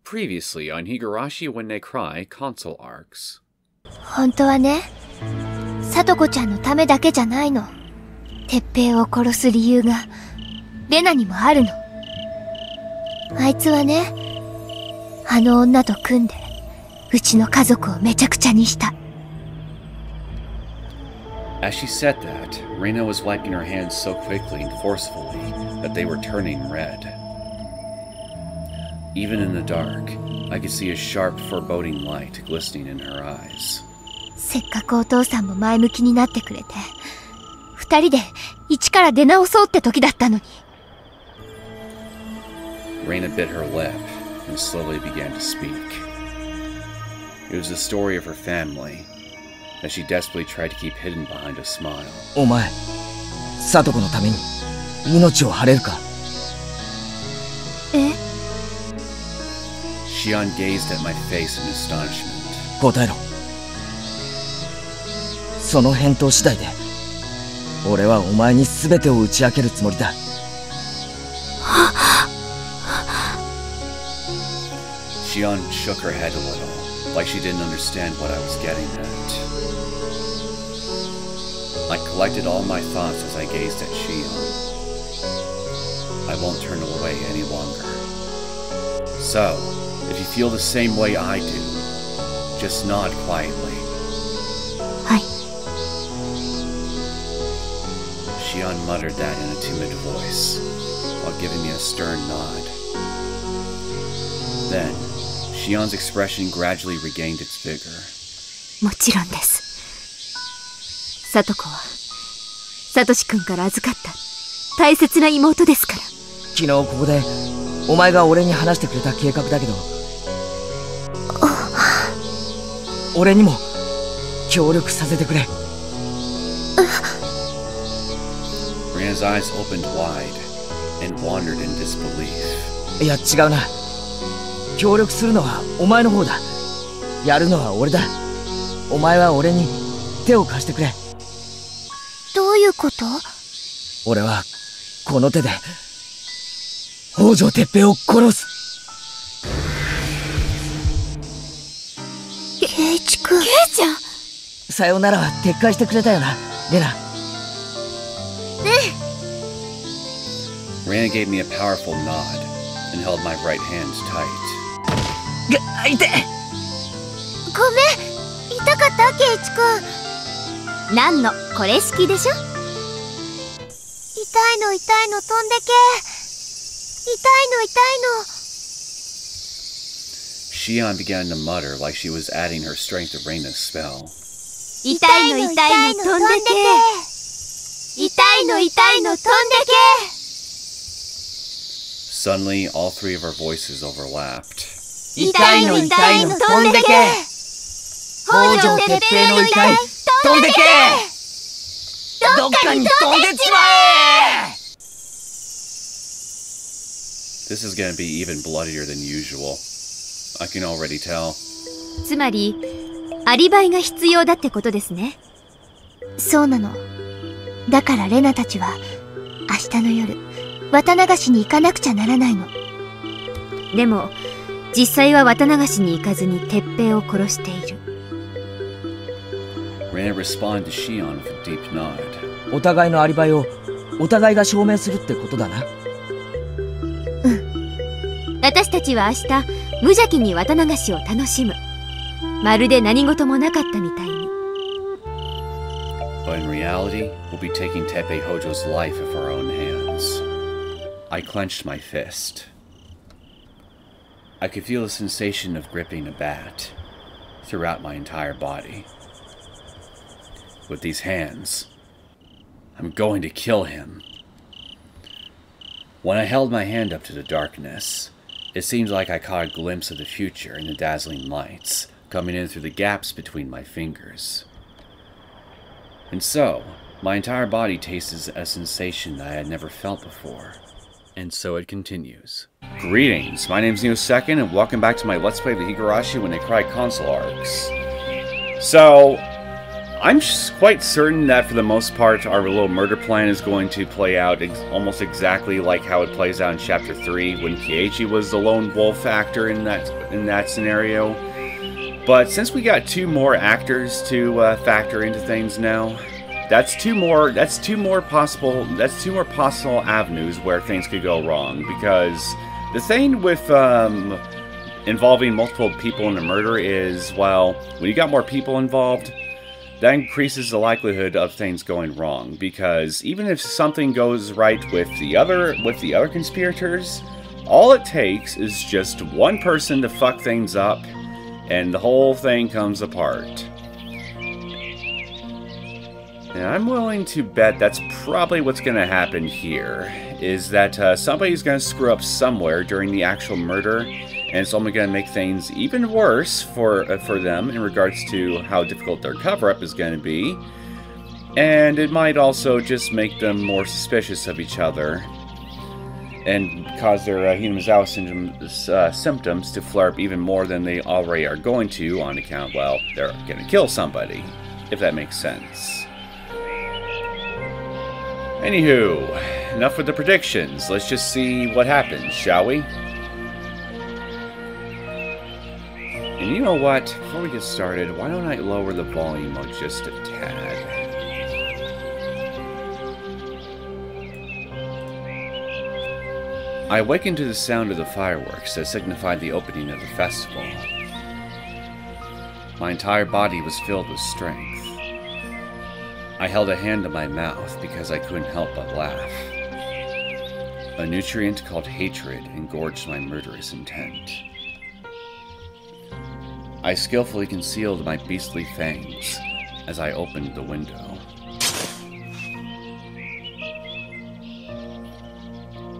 Previously on Higurashi When They Cry console arcs. 本当はね、聡子ちゃんのためだけじゃないの。鉄平を殺す理由がレナにもあるの。あいつはね、あの女と組んでうちの家族をめちゃくちゃにした。As she said that, Reina was wiping her hands so quickly and forcefully that they were turning red. Even in the dark, I could see a sharp, foreboding light glistening in her eyes. せっかくお父さんも前向きになってくれて、二人で一から出直そうって時だったのに。Reina bit her lip and slowly began to speak. It was the story of her family, that she desperately tried to keep hidden behind a smile. お前、聡子のために命を張れるか？え？ Shion gazed at my face in astonishment. 答えろ。その返答次第で、俺はお前に全てを打ち明けるつもりだ。Shion shook her head a little, like she didn't understand what I was getting at. I collected all my thoughts as I gazed at Shion. I won't turn away any longer. So, if you feel the same way I do, just nod quietly. はい。Shion muttered that in a timid voice, while giving me a stern nod. Then, Shion's expression gradually regained its vigor. もちろんです。聡子はサトシ君から預かった大切な妹ですから。昨日ここでお前が俺に話してくれた計画だけど、俺にも協力させてくれ。Reina's eyes opened wide and wandered in disbelief. いや違うな。協力するのはお前の方だ。やるのは俺だ。お前は俺に手を貸してくれ。どういうこと？俺はこの手で北条鉄平を殺す。圭一君。圭ちゃん。さよならは撤回してくれたよな、レナ。Reina gave me a powerful nod and held my right hand tight. 痛い。ごめん、痛かった圭一君。なんのこれ式でしょ。痛いの痛いの飛んでけ。痛いの痛いの。Shion began to mutter like she was adding her strength to Reina's spell. 痛いの痛いの飛んでけ。痛いの痛いの飛んでけ。Suddenly, all three of our voices overlapped. 痛いの痛いの飛んでけ。北条鉄平の遺体飛んでけ。どっかに飛んでちまえ。 This is gonna be even bloodier than usual. I can already tell. つまりアリバイが必要だってことですね。そうなの。だからレナたちは明日の夜綿流しに行かなくちゃならないの。でも実際は綿流しに行かずに鉄平を殺している。Reina responded to Shion with a deep nod. お互いのアリバイをお互いが証明するってことだな。うん。私たちは明日無邪気に綿流しを楽しむ。まるで何事もなかったみたいに。But in reality, we'll be taking Teppei Hojo's life of our own hands. I clenched my fist. I could feel the sensation of gripping a bat throughout my entire body. With these hands, I'm going to kill him. When I held my hand up to the darkness, it seemed like I caught a glimpse of the future in the dazzling lights coming in through the gaps between my fingers. And so, my entire body tasted a sensation that I had never felt before. And so it continues. Greetings, my name is Neosekken, and welcome back to my Let's Play the Higurashi When They Cry console arcs. So, I'm quite certain that for the most part, our little murder plan is going to play out almost exactly like how it plays out in Chapter 3, when Keiichi was the lone wolf actor in that scenario. But since we got 2 more actors to factor into things now, that's two more possible avenues where things could go wrong. Because the thing with involving multiple people in a murder is, well, when you got more people involved, that increases the likelihood of things going wrong. Because even if something goes right with the other conspirators, all it takes is just one person to fuck things up, and the whole thing comes apart. And I'm willing to bet that's probably what's going to happen here, is that somebody's going to screw up somewhere during the actual murder, and it's only going to make things even worse for them in regards to how difficult their cover-up is going to be. And it might also just make them more suspicious of each other, and cause their Hinamizawa syndrome symptoms to flare up even more than they already are going to, on account, well, they're going to kill somebody, if that makes sense. Anywho, enough with the predictions. Let's just see what happens, shall we? And you know what? Before we get started, why don't I lower the volume just a tad? I awakened to the sound of the fireworks that signified the opening of the festival. My entire body was filled with strength. I held a hand to my mouth because I couldn't help but laugh. A nutrient called hatred engorged my murderous intent. I skillfully concealed my beastly fangs as I opened the window.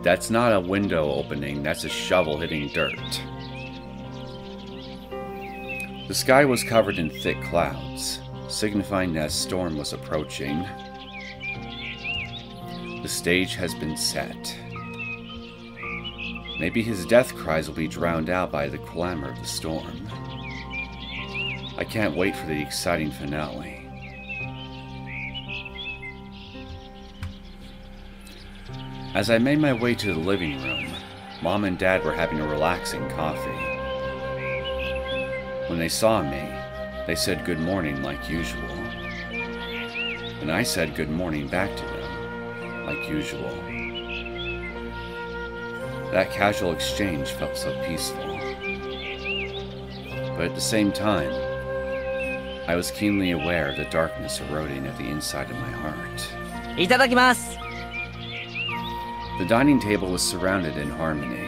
That's not a window opening, that's a shovel hitting dirt. The sky was covered in thick clouds, signifying that a storm was approaching. The stage has been set. Maybe his death cries will be drowned out by the clamor of the storm. I can't wait for the exciting finale. As I made my way to the living room, Mom and Dad were having a relaxing coffee. When they saw me, they said good morning like usual. And I said good morning back to them, like usual. That casual exchange felt so peaceful. But at the same time, I was keenly aware of the darkness eroding at the inside of my heart. Itadakimasu! The dining table was surrounded in harmony.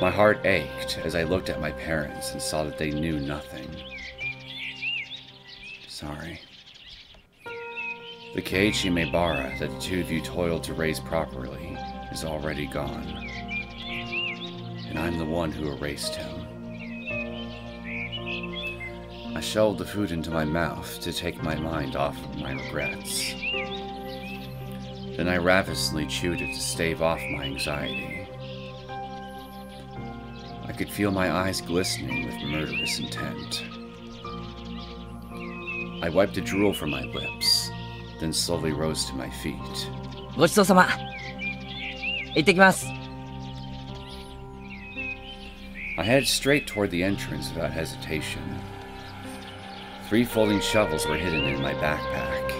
My heart ached as I looked at my parents and saw that they knew nothing. Sorry. The Keiichi Maebara that the two of you toiled to raise properly is already gone. And I'm the one who erased him. I shoveled the food into my mouth to take my mind off of my regrets. Then I ravenously chewed it to stave off my anxiety. I could feel my eyes glistening with murderous intent. I wiped the drool from my lips, then slowly rose to my feet. ごちそうさま。行ってきます。I headed straight toward the entrance without hesitation. 3 folding shovels were hidden in my backpack.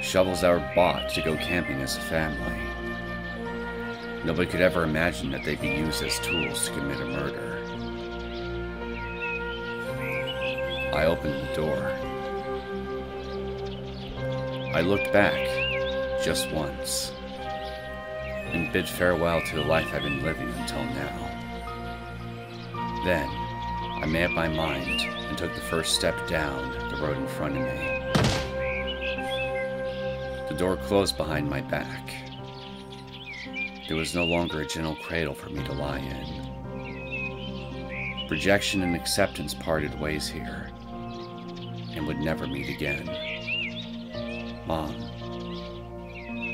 Shovels that were bought to go camping as a family. Nobody could ever imagine that they'd be used as tools to commit a murder. I opened the door. I looked back, just once, and bid farewell to the life I've been living until now. Then, I made up my mind and took the first step down the road in front of me. The door closed behind my back. There was no longer a gentle cradle for me to lie in. Rejection and acceptance parted ways here, and would never meet again. Mom,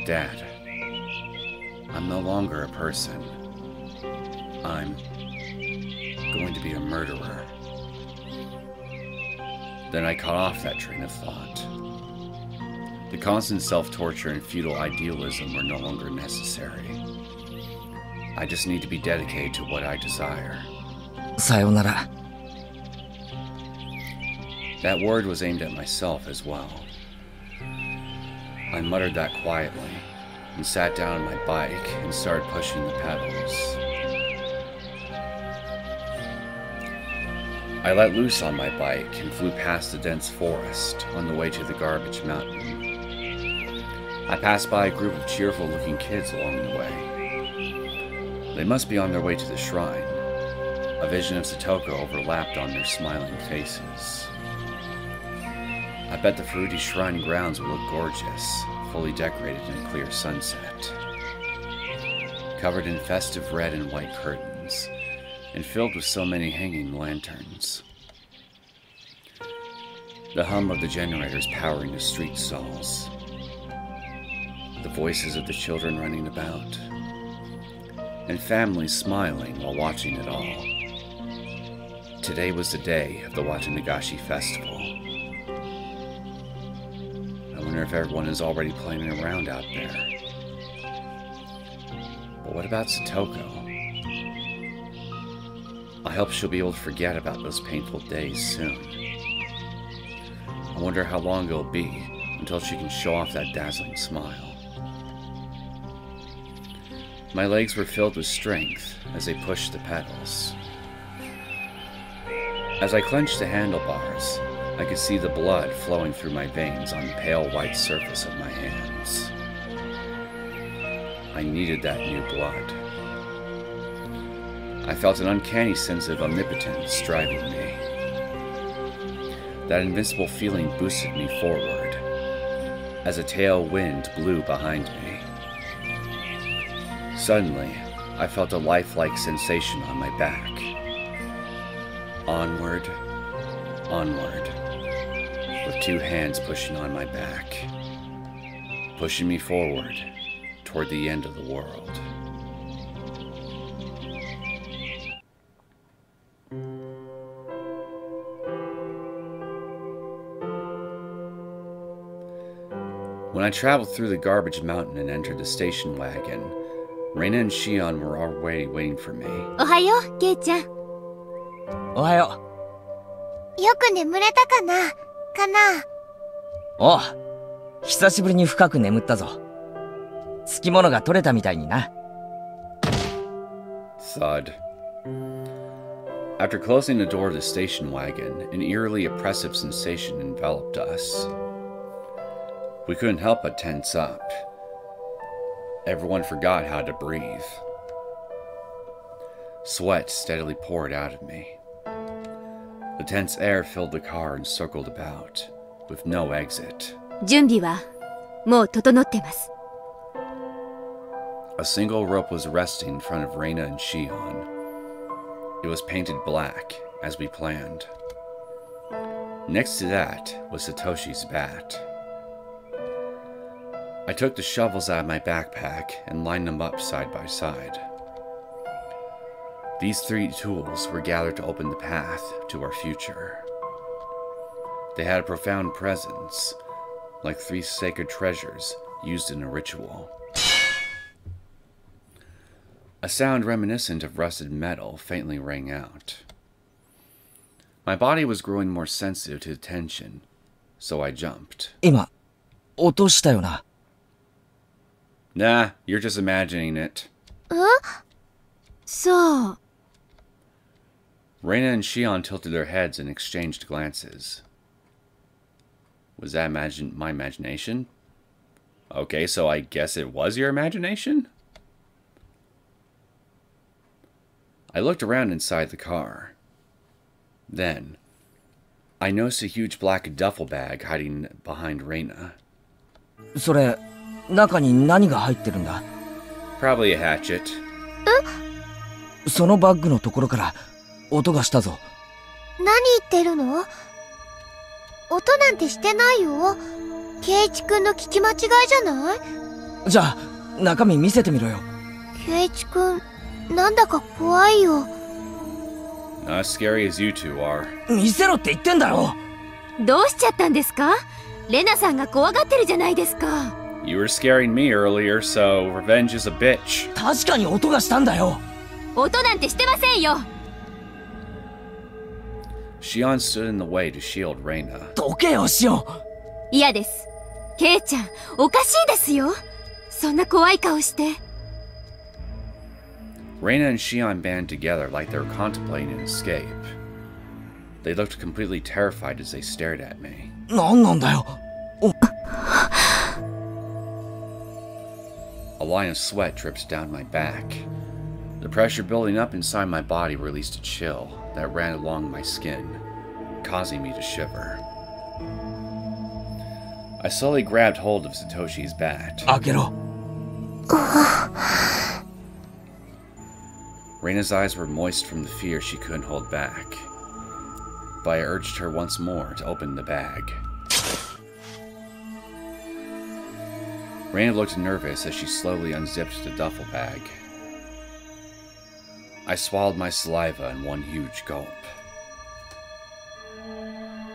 Dad, I'm no longer a person. I'm going to be a murderer. Then I cut off that train of thought. The constant self-torture and futile idealism were no longer necessary. I just need to be dedicated to what I desire. さよなら。 That word was aimed at myself as well. I muttered that quietly and sat down on my bike and started pushing the pedals. I let loose on my bike and flew past the dense forest on the way to the garbage mountain. I passed by a group of cheerful-looking kids along the way. They must be on their way to the shrine. A vision of Satoko overlapped on their smiling faces. I bet the fruity shrine grounds would look gorgeous, fully decorated in a clear sunset. Covered in festive red and white curtains, and filled with so many hanging lanterns. The hum of the generators powering the street stalls. The voices of the children running about. And families smiling while watching it all. Today was the day of the Watanagashi festival. I wonder if everyone is already planning around out there. But what about Satoko? I hope she'll be able to forget about those painful days soon. I wonder how long it'll be until she can show off that dazzling smile. My legs were filled with strength as they pushed the pedals. As I clenched the handlebars, I could see the blood flowing through my veins on the pale white surface of my hands. I needed that new blood. I felt an uncanny sense of omnipotence driving me. That invincible feeling boosted me forward, as a tail wind blew behind me. Suddenly, I felt a lifelike sensation on my back. Onward, onward, with two hands pushing on my back, pushing me forward toward the end of the world. When I traveled through the garbage mountain and entered the station wagon, Reina and Shion were already waiting for me. おはよう、ケイちゃん。おはよよく眠れたかなう。おう。久しぶりに深く眠ったぞ。つきものが取れたみたいにな。Thud. After closing the door of the station wagon, an eerily oppressive sensation enveloped us. We couldn't help but tense up. Everyone forgot how to breathe. Sweat steadily poured out of me. The tense air filled the car and circled about, with no exit. 準備はもう整ってます。A single rope was resting in front of Reina and Shion. It was painted black, as we planned. Next to that was Satoshi's bat. I took the shovels out of my backpack and lined them up side by side. These three tools were gathered to open the path to our future. They had a profound presence, like three sacred treasures used in a ritual. A sound reminiscent of rusted metal faintly rang out. My body was growing more sensitive to tension, so I jumped. 今、落としたよな。Nah, you're just imagining it. そう。Reina and Shion tilted their heads and exchanged glances. Was that my imagination? Okay, so I guess it was your imagination? I looked around inside the car. Then, I noticed a huge black duffel bag hiding behind Reina. それ、中に何が入ってるんだ？ Probably a hatchet. そのバッグのところから音がしたぞ。何言ってるの？音なんてしてないよ。ケイチ君の聞き間違いじゃない？じゃあ、中身見せてみろよ。ケイチ君、なんだか怖いよ。Not as scary as you two are. 見せろって言ってんだろ。どうしちゃったんですか？レナさんが怖がってるじゃないですか。You were scaring me earlier, so revenge is a bitch. 確かに音がしたんだよ。音なんてしてませんよ。Shion stood in the way to shield Reina. どけよ、シオン。嫌です。ケイちゃん、おかしいですよ。そんな怖い顔して。Reina and Shion band together like they were contemplating an escape. They looked completely terrified as they stared at me. なんなんだよ。A line of sweat drips down my back. The pressure building up inside my body released a chill that ran along my skin, causing me to shiver. I slowly grabbed hold of Satoshi's bat. 開けろ。Reina's eyes were moist from the fear she couldn't hold back, but I urged her once more to open the bag. Reina looked nervous as she slowly unzipped the duffel bag. I swallowed my saliva in one huge gulp.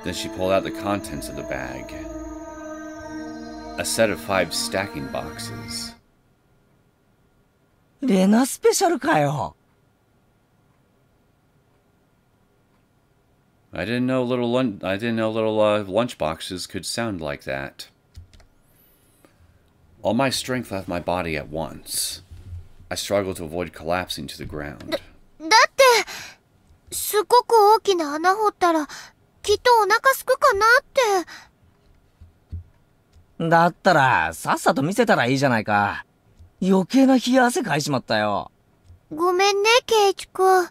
Then she pulled out the contents of the bag. A set of 5 stacking boxes. レナスペシャルかよ。I didn't know little lunch boxes could sound like that. All my strength left my body at once. I struggled to avoid collapsing to the ground. だって、すごく大きな穴掘ったら、きっとお腹すくかなって。だったら、さっさと見せたらいいじゃないか。余計な冷や汗かいちまったよ。ごめんね、ケイチ君。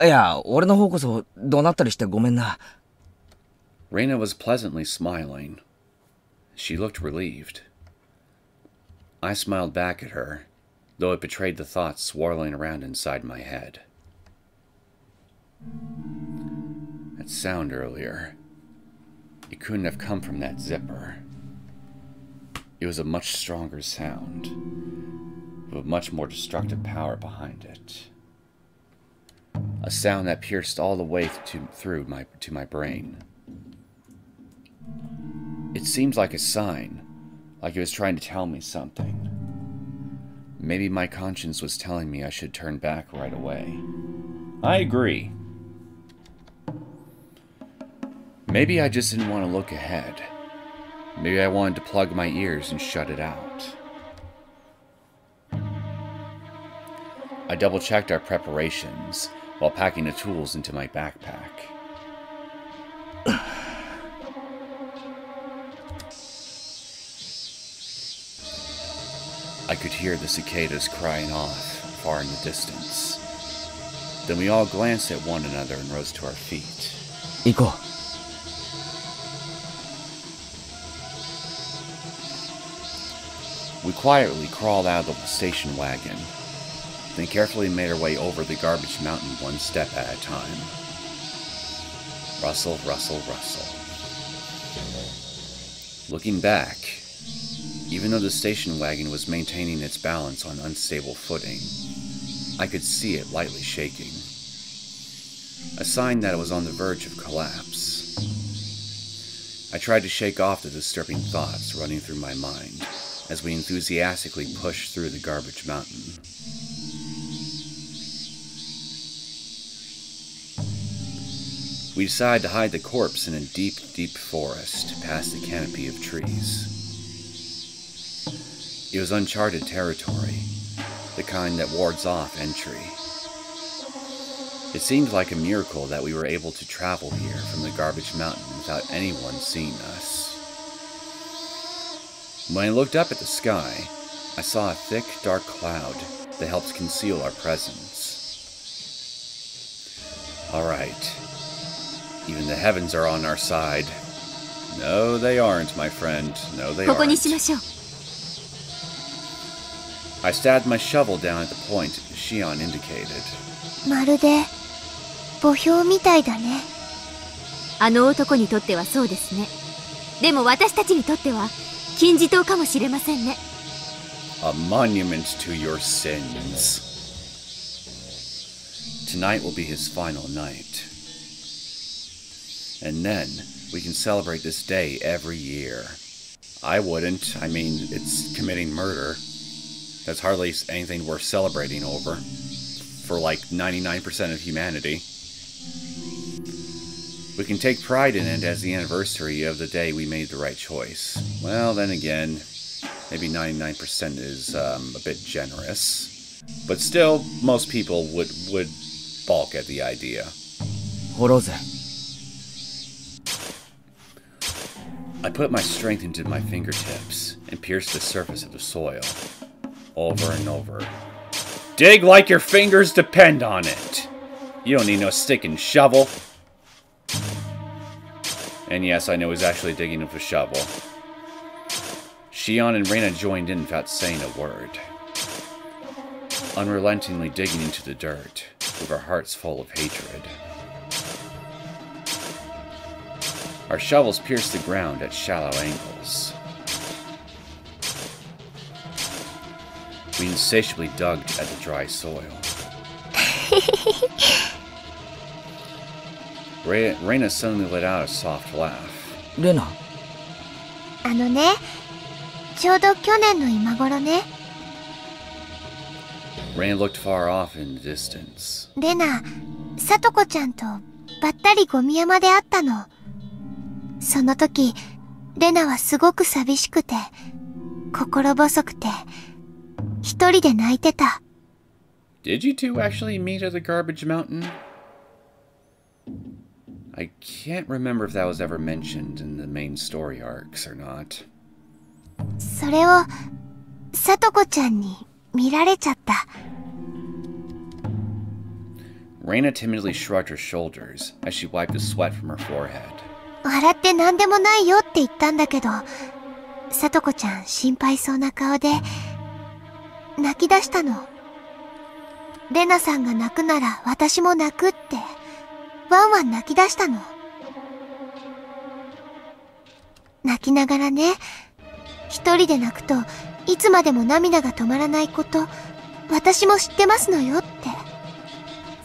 いや、俺の方こそ怒鳴ったりしてごめんな。Reina was pleasantly smiling. She looked relieved. I smiled back at her, though it betrayed the thoughts swirling around inside my head. That sound earlier, it couldn't have come from that zipper. It was a much stronger sound, with much more destructive power behind it. A sound that pierced all the way to my brain. It seemed like a sign, like it was trying to tell me something. Maybe my conscience was telling me I should turn back right away. I agree. Maybe I just didn't want to look ahead. Maybe I wanted to plug my ears and shut it out. I double-checked our preparations while packing the tools into my backpack. I could hear the cicadas crying off far in the distance. Then we all glanced at one another and rose to our feet. 行こう。We quietly crawled out of the station wagon, then carefully made our way over the garbage mountain one step at a time. Rustle, rustle, rustle. Looking back, even though the station wagon was maintaining its balance on unstable footing, I could see it lightly shaking. A sign that it was on the verge of collapse. I tried to shake off the disturbing thoughts running through my mind as we enthusiastically pushed through the garbage mountain. We decided to hide the corpse in a deep, deep forest past the canopy of trees. It was uncharted territory, the kind that wards off entry. It seemed like a miracle that we were able to travel here from the garbage mountain without anyone seeing us. When I looked up at the sky, I saw a thick, dark cloud that helped conceal our presence. All right. Even the heavens are on our side. No, they aren't, my friend. No, they ここに aren't. しましょう。I stabbed my shovel down at the point Shion indicated. まるで墓標みたいだね。あの男にとってはそうですね。でも私たちにとっては金字塔かもしれませんね。A monument to your sins. Tonight will be his final night. And then, we can celebrate this day every year. I wouldn't. I mean, it's committing murder. That's hardly anything worth celebrating over. For like 99% of humanity. We can take pride in it as the anniversary of the day we made the right choice. Well, then again, maybe 99% is a bit generous. But still, most people would balk at the idea. I put my strength into my fingertips and pierced the surface of the soil. Over and over. Dig like your fingers depend on it! You don't need no stick and shovel. And yes, I know he's actually digging with a shovel. Shion and Reina joined in without saying a word. Unrelentingly digging into the dirt, with our hearts full of hatred. Our shovels pierced the ground at shallow angles. We insatiably dug at the dry soil. Reina suddenly let out a soft laugh. Rena? ちょうど去年の今頃ね。Reina looked far off in the distance. レナ、さとこちゃんとばったりゴミ山で会ったの。その時、レナはすごく寂しくて、心細くて、一人で泣いてた。Did you two actually meet at the garbage mountain? I can't remember if that was ever mentioned in the main story arcs or not. それを、さとこちゃんに見られちゃった。Reina timidly shrugged her shoulders as she wiped the sweat from her forehead. 笑って何でもないよって言ったんだけど、さとこちゃん心配そうな顔で、泣き出したの。レナさんが泣くなら私も泣くって、ワンワン泣き出したの。泣きながらね、一人で泣くといつまでも涙が止まらないこと、私も知ってますのよって。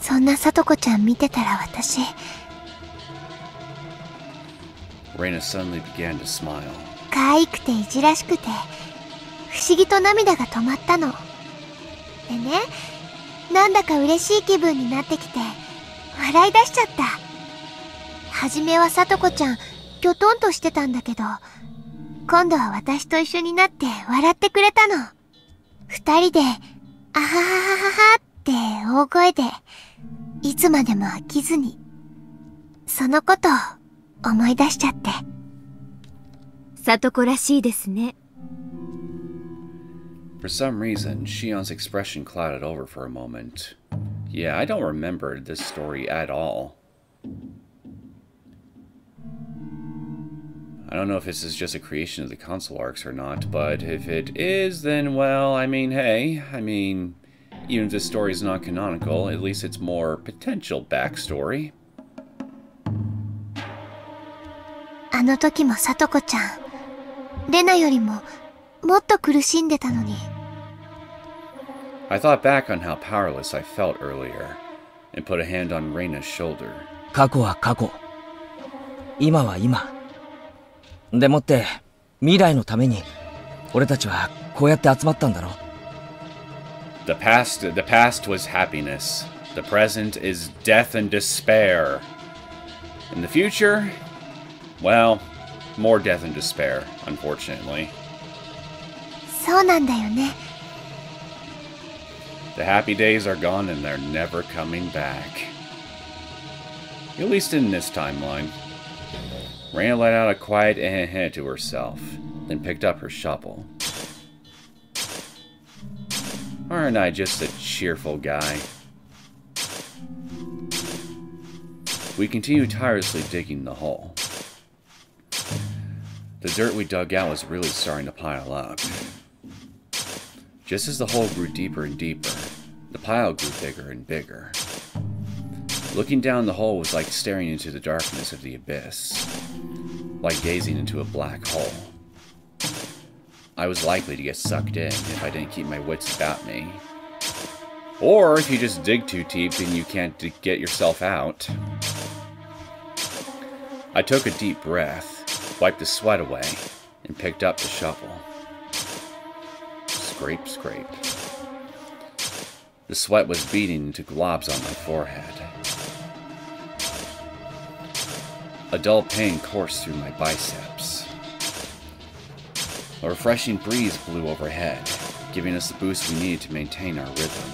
そんなさとこちゃん見てたら私。Reina suddenly began to smile. 可愛くていじらしくて、不思議と涙が止まったの。でね、なんだか嬉しい気分になってきて、笑い出しちゃった。はじめはさとこちゃん、きょとんとしてたんだけど、今度は私と一緒になって笑ってくれたの。二人で、あはははははって大声で、いつまでも飽きずに。そのことを思い出しちゃって。さとこらしいですね。For some reason, Shion's expression clouded over for a moment. Yeah, I don't remember this story at all. I don't know if this is just a creation of the console arcs or not, but if it is, then, well, I mean, hey, even if this story is not canonical, at least it's more potential backstory. あの時もさとこちゃん、レナよりももっと苦しんでたのに。I thought back on how powerless I felt earlier, and put a hand on Reina's shoulder. 過去は過去。今は今。でもって、未来のために、俺たちはこうやって集まったんだろ。The past was happiness. The present is death and despair. In the future, well, more death and despair, unfortunately. そうなんだよね。The happy days are gone and they're never coming back. At least in this timeline. Reina let out a quiet eh to herself, then picked up her shovel. Aren't I just a cheerful guy? We continued tirelessly digging the hole. The dirt we dug out was really starting to pile up. Just as the hole grew deeper and deeper, the pile grew bigger and bigger. Looking down the hole was like staring into the darkness of the abyss, like gazing into a black hole. I was likely to get sucked in if I didn't keep my wits about me. Or if you just dig too deep and you can't get yourself out. I took a deep breath, wiped the sweat away, and picked up the shovel. Scrape, scrape. The sweat was beating into globs on my forehead. A dull pain coursed through my biceps. A refreshing breeze blew overhead, giving us the boost we needed to maintain our rhythm.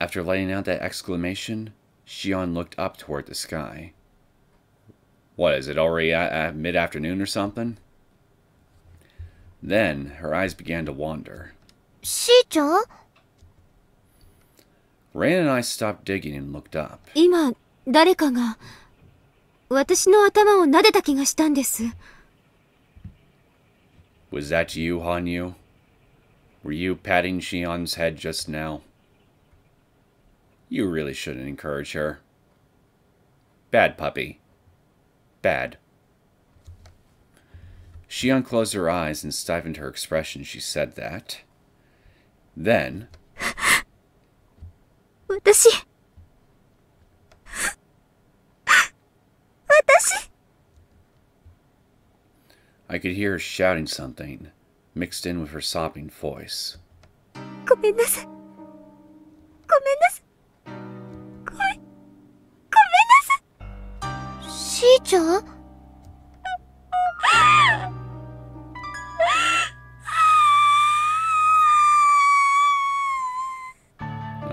After letting out that exclamation, Shion looked up toward the sky. What, is it already at mid-afternoon or something? Then, her eyes began to wander. しーちゃん? Rain and I stopped digging and looked up. 今、誰かが、私の頭を撫でた気がしたんです。Was that you, Hanyu? Were you patting Shion's head just now? You really shouldn't encourage her. Bad puppy. Bad. Shion closed her eyes and stiffened her expression as she said that. Then... 私... I could hear her shouting something, mixed in with her sobbing voice. ごめんなさい。ごめんなさい。ごめんなさい。しーちゃん?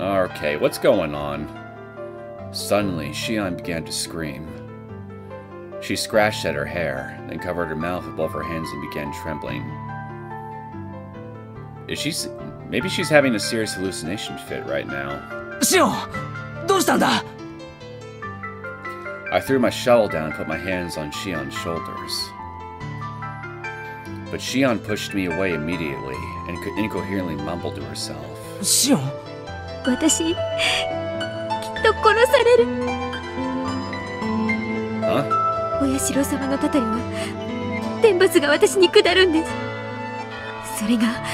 Okay, what's going on? Suddenly, Shion began to scream. She scratched at her hair, then covered her mouth with both her hands and began trembling. Maybe she's having a serious hallucination fit right now. Shion! どうしたんだ? I threw my shovel down and put my hands on Shion's shoulders. But Shion pushed me away immediately and incoherently mumbled to herself. Shion? 私、きっと殺される。Huh? お社様のたたりが、天罰が私に下るんです。それが、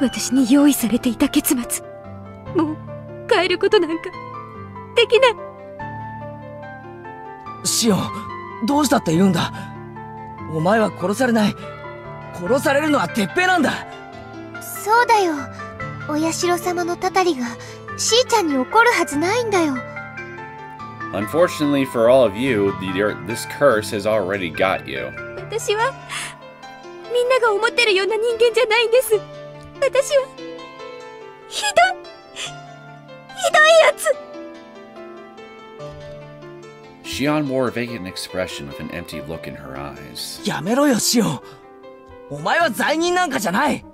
私に用意されていた結末。もう、変えることなんか、できない。シオン、どうしたって言うんだ。お前は殺されない。殺されるのは鉄平なんだ。そうだよ。お社様のたたりがしーちゃんに怒るはずないんだよ。Unfortunately for all of you, this curse has already got you. 私はみんなが思ってるような人間じゃないんです。私はひどいやつ。Shion wore a vacant expression with an empty look in her eyes. やめろよ、シオン。お前は罪人なんかじゃない。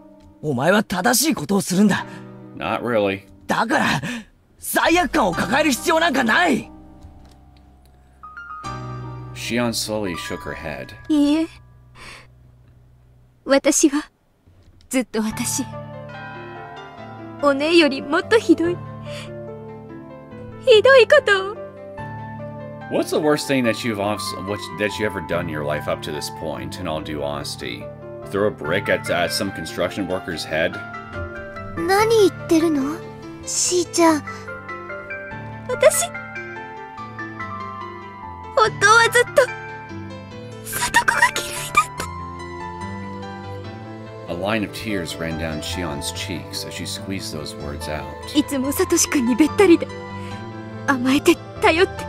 お前は正しいことをするんだ。Not really. だから、罪悪感を抱える必要なんかない。Shion slowly shook her head. いいえ。私は、ずっと私。お姉よりもっとひどいことを。What's the worst thing that you've ever done in your life up to this point, in all due honesty? Throw a brick at some construction worker's head? 何言ってるの? しーちゃん。私、本当はずっと、聡子が嫌いだった。A line of tears ran down Shion's cheeks as she squeezed those words out. いつもサトシ君にべったりで、甘えて頼って、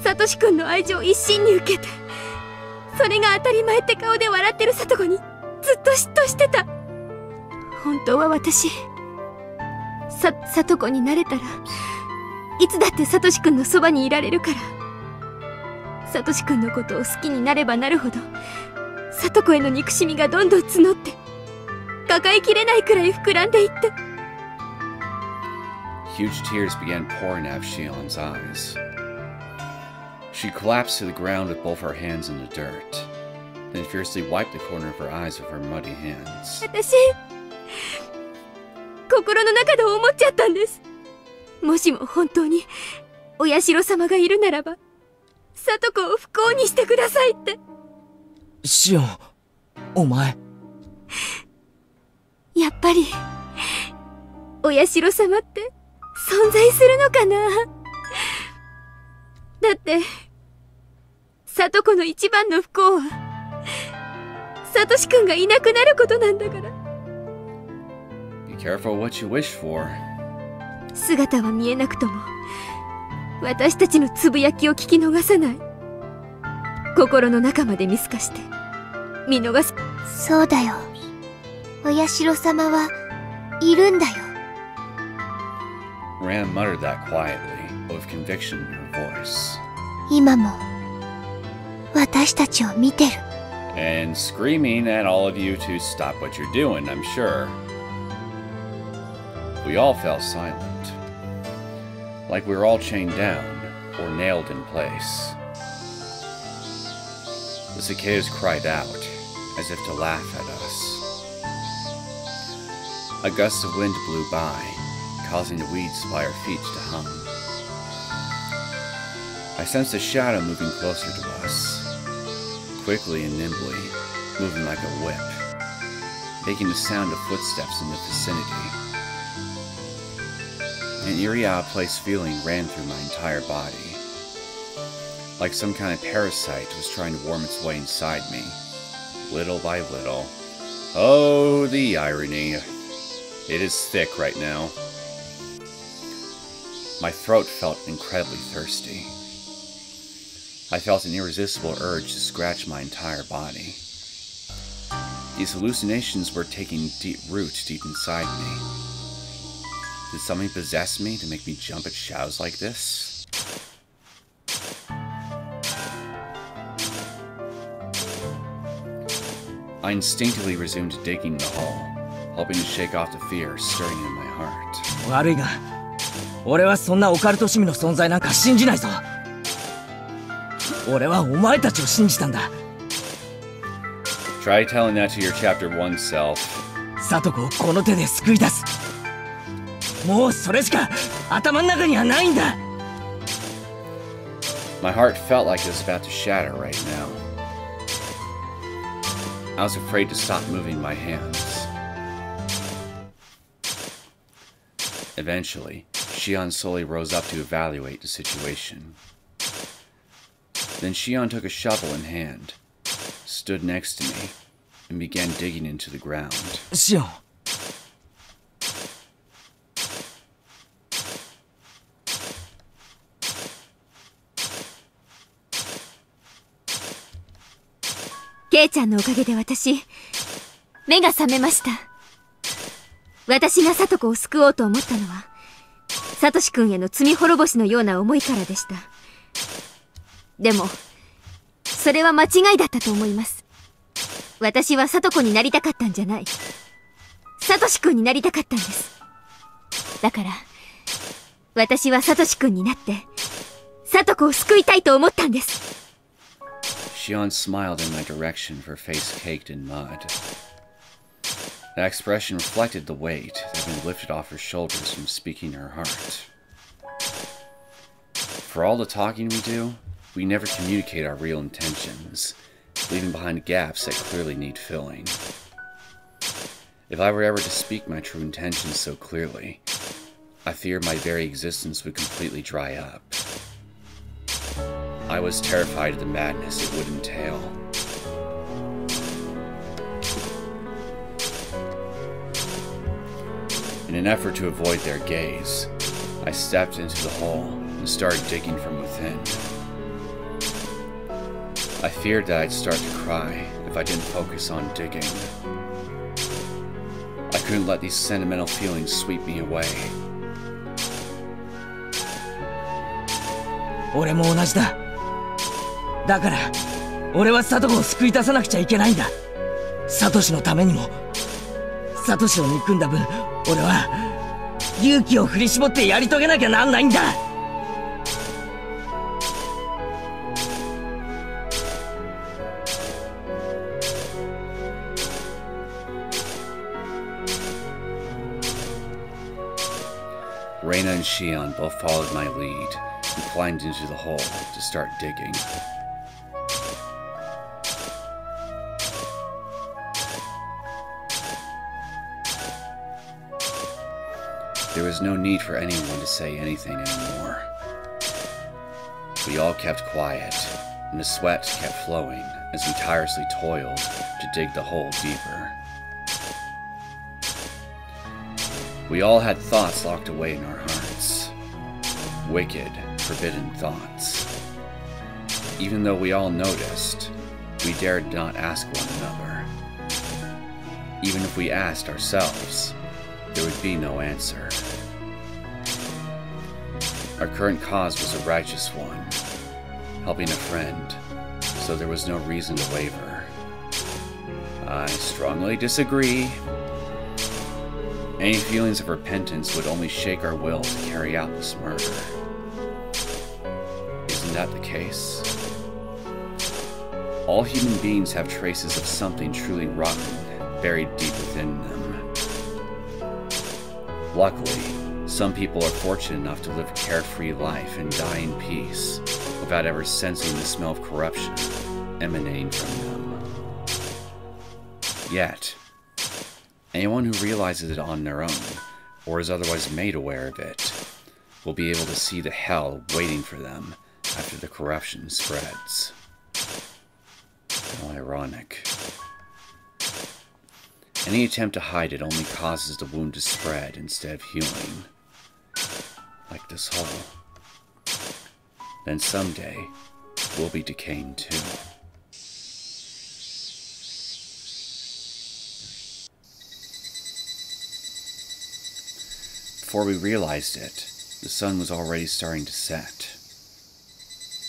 サトシ君の愛情を一身に受けて、それが当たり前って顔で笑ってるサト子にずっと嫉妬してた。本当は私、サト子になれたらいつだってサトシ君のそばにいられるから。サトシ君のことを好きになればなるほど、サト子への憎しみがどんどん募って抱えきれないくらい膨らんでいった。Huge tears began pouring out of Shion's eyes. She collapsed to the ground with both her hands in the dirt, then fiercely wiped the corner of her eyes with her muddy hands. 私、心の中で思っちゃったんです。もしも本当にお社様がいるならば、聡子を不幸にしてくださいって。シオン、お前。やっぱり、お社様って存在するのかな。だって、里子の一番の不幸は、サトシ君がいなくなることなんだから。Be careful what you wish for. 姿は見えなくとも、私たちのつぶやきを聞き逃さない。心の中まで見透かして、見逃す。そうだよ。お社様はいるんだよ。Ran muttered that quietly, with conviction in her voice. 今も私たちを見てる。And screaming at all of you to stop what you're doing, I'm sure. We all fell silent, like we were all chained down or nailed in place. The cicadas cried out, as if to laugh at us. A gust of wind blew by, causing the weeds by our feet to hum. I sensed a shadow moving closer to us, quickly and nimbly, moving like a whip, making the sound of footsteps in the vicinity. An eerie out-of-place feeling ran through my entire body, like some kind of parasite was trying to worm its way inside me, little by little. Oh, the irony. It is thick right now. My throat felt incredibly thirsty. I felt an irresistible urge to scratch my entire body. These hallucinations were taking deep root deep inside me. Did something possess me to make me jump at shadows like this? I instinctively resumed digging the hole, hoping to shake off the fear stirring in my heart. 悪いが、俺はそんなオカルト趣味の存在なんか信じないぞ。俺はお前たちを信じたんだ。Try telling that to your Chapter 1 self. サトコをこの手で救い出す。もうそれしか頭の中にはないんだ。My heart felt like it was about to shatter right now. I was afraid to stop moving my hands. Eventually, Shion slowly rose up to evaluate the situation. Then Shion took a shovel in hand, stood next to me, and began digging into the ground. シオン。ケイちゃんのおかげで私、目が覚めました。私がサトコを救おうと思ったのは、サトシ君への罪滅ぼしのような思いからでした。でも、それは間違いだったと思います。私はサトコになりたかったんじゃない。サトシ君になりたかったんです。だから、私はサトシ君になって、サトコを救いたいと思ったんです。Shion smiled in my direction, her face caked in mud. That expression reflected the weight that had been lifted off her shoulders from speaking her heart. For all the talking we do, we never communicate our real intentions, leaving behind gaps that clearly need filling. If I were ever to speak my true intentions so clearly, I feared my very existence would completely dry up. I was terrified of the madness it would entail. In an effort to avoid their gaze, I stepped into the hole and started digging from within. I feared that I'd start to cry if I didn't focus on digging. I couldn't let these sentimental feelings sweep me away. 俺も同じだ。だから、俺はサトコを救い出さなくちゃいけないんだ。サトシのためにも。サトシを憎んだ分、俺は勇気を振り絞ってやり遂げなきゃなんないんだ。Reina and Shion both followed my lead and climbed into the hole to start digging. There was no need for anyone to say anything anymore. We all kept quiet, and the sweat kept flowing as we tirelessly toiled to dig the hole deeper. We all had thoughts locked away in our hearts. Wicked, forbidden thoughts. Even though we all noticed, we dared not ask one another. Even if we asked ourselves, there would be no answer. Our current cause was a righteous one, helping a friend, so there was no reason to waver. I strongly disagree. Any feelings of repentance would only shake our will to carry out this murder. Isn't that the case? All human beings have traces of something truly rotten buried deep within them. Luckily, some people are fortunate enough to live a carefree life and die in peace without ever sensing the smell of corruption emanating from them. Yet, anyone who realizes it on their own, or is otherwise made aware of it, will be able to see the hell waiting for them after the corruption spreads. How ironic. Any attempt to hide it only causes the wound to spread instead of healing. Like this hole. Then someday, we'll be decaying too. Before we realized it, the sun was already starting to set.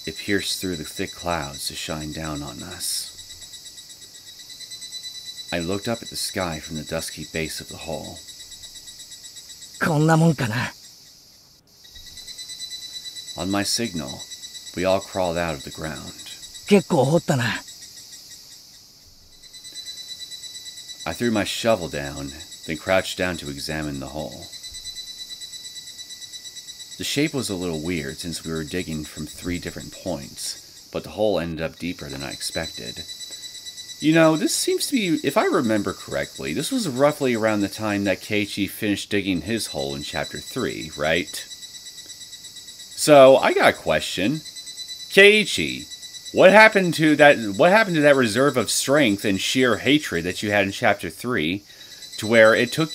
It pierced through the thick clouds to shine down on us. I looked up at the sky from the dusky base of the hole. こんなもんかな。 On my signal, we all crawled out of the ground. 結構掘ったな。 I threw my shovel down, then crouched down to examine the hole. The shape was a little weird since we were digging from 3 different points, but the hole ended up deeper than I expected. You know, this seems to be, if I remember correctly, this was roughly around the time that Keiichi finished digging his hole in Chapter 3, right? So, I got a question. Keiichi, what happened to that reserve of strength and sheer hatred that you had in Chapter 3, to where it took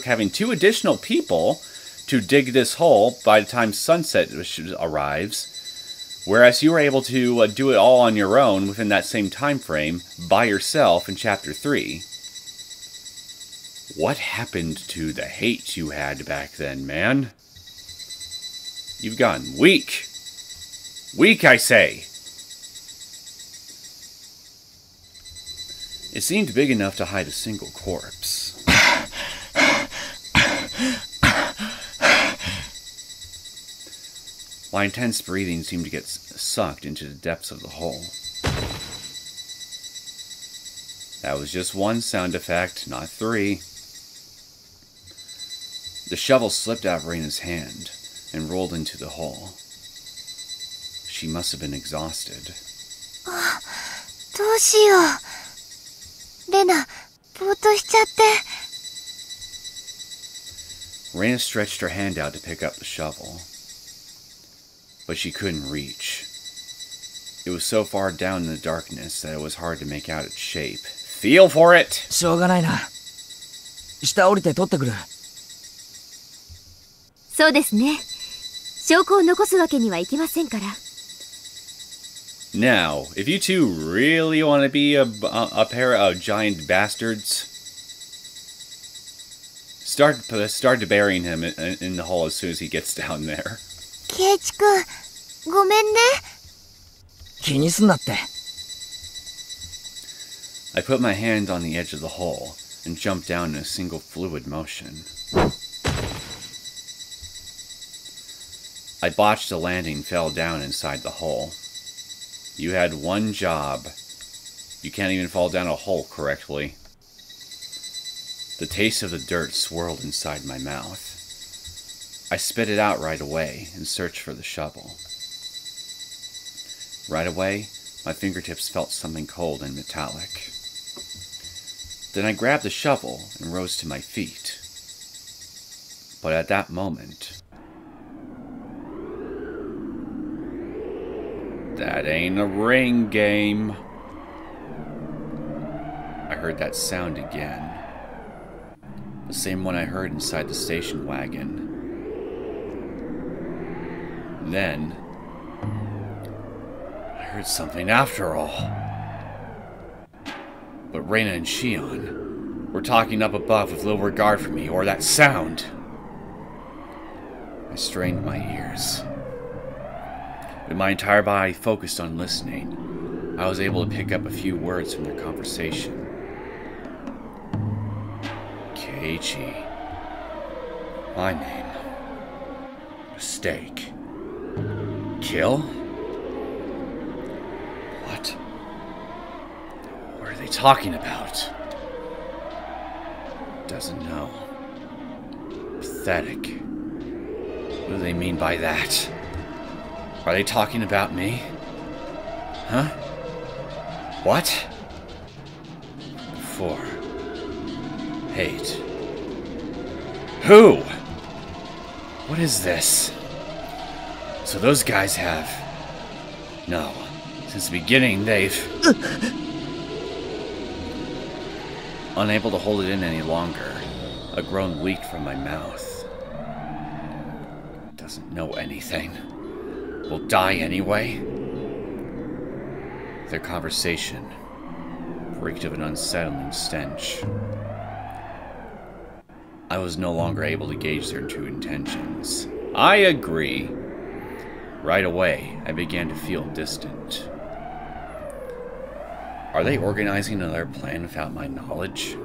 having 2 additional people to dig this hole by the time sunset arrives, whereas you were able to do it all on your own within that same time frame by yourself in Chapter 3. What happened to the hate you had back then, man? You've gotten weak. Weak, I say. It seemed big enough to hide a single corpse. My intense breathing seemed to get sucked into the depths of the hole. That was just 1 sound effect, not 3. The shovel slipped out of Reina's hand and rolled into the hole. She must have been exhausted. どうしよう。レナ、ぼーっとしちゃって。Reina stretched her hand out to pick up the shovel. But she couldn't reach. It was so far down in the darkness that it was hard to make out its shape. Feel for it! しょうがないな。下降りて取ってくる。そうですね。証拠を残すわけにはいきませんから。Now, if you two really want to be a pair of giant bastards, start to burying him in the hole as soon as he gets down there. ケイチ君、ごめんね。気にすんなって。I put my hand on the edge of the hole and jumped down in a single fluid motion. I botched the landing and fell down inside the hole. You had 1 job. You can't even fall down a hole correctly. The taste of the dirt swirled inside my mouth. I spit it out right away and searched for the shovel. Right away, my fingertips felt something cold and metallic. Then I grabbed the shovel and rose to my feet. But at that moment... That ain't a ring game. I heard that sound again. The same one I heard inside the station wagon. Then... I heard something after all. But Reina and Shion were talking up above with little regard for me or that sound. I strained my ears. With my entire body focused on listening, I was able to pick up a few words from their conversation. Keiichi. My name. Mistake. Kill? What? What are they talking about? Doesn't know. Pathetic. What do they mean by that? Are they talking about me? Huh? What? For. Hate. Who? What is this? So those guys have... No. Since the beginning, they've... Unable to hold it in any longer, a groan leaked from my mouth. Doesn't know anything. Will die anyway? Their conversation reeked of an unsettling stench. I was no longer able to gauge their true intentions. I agree. Right away, I began to feel distant. Are they organizing another plan without my knowledge?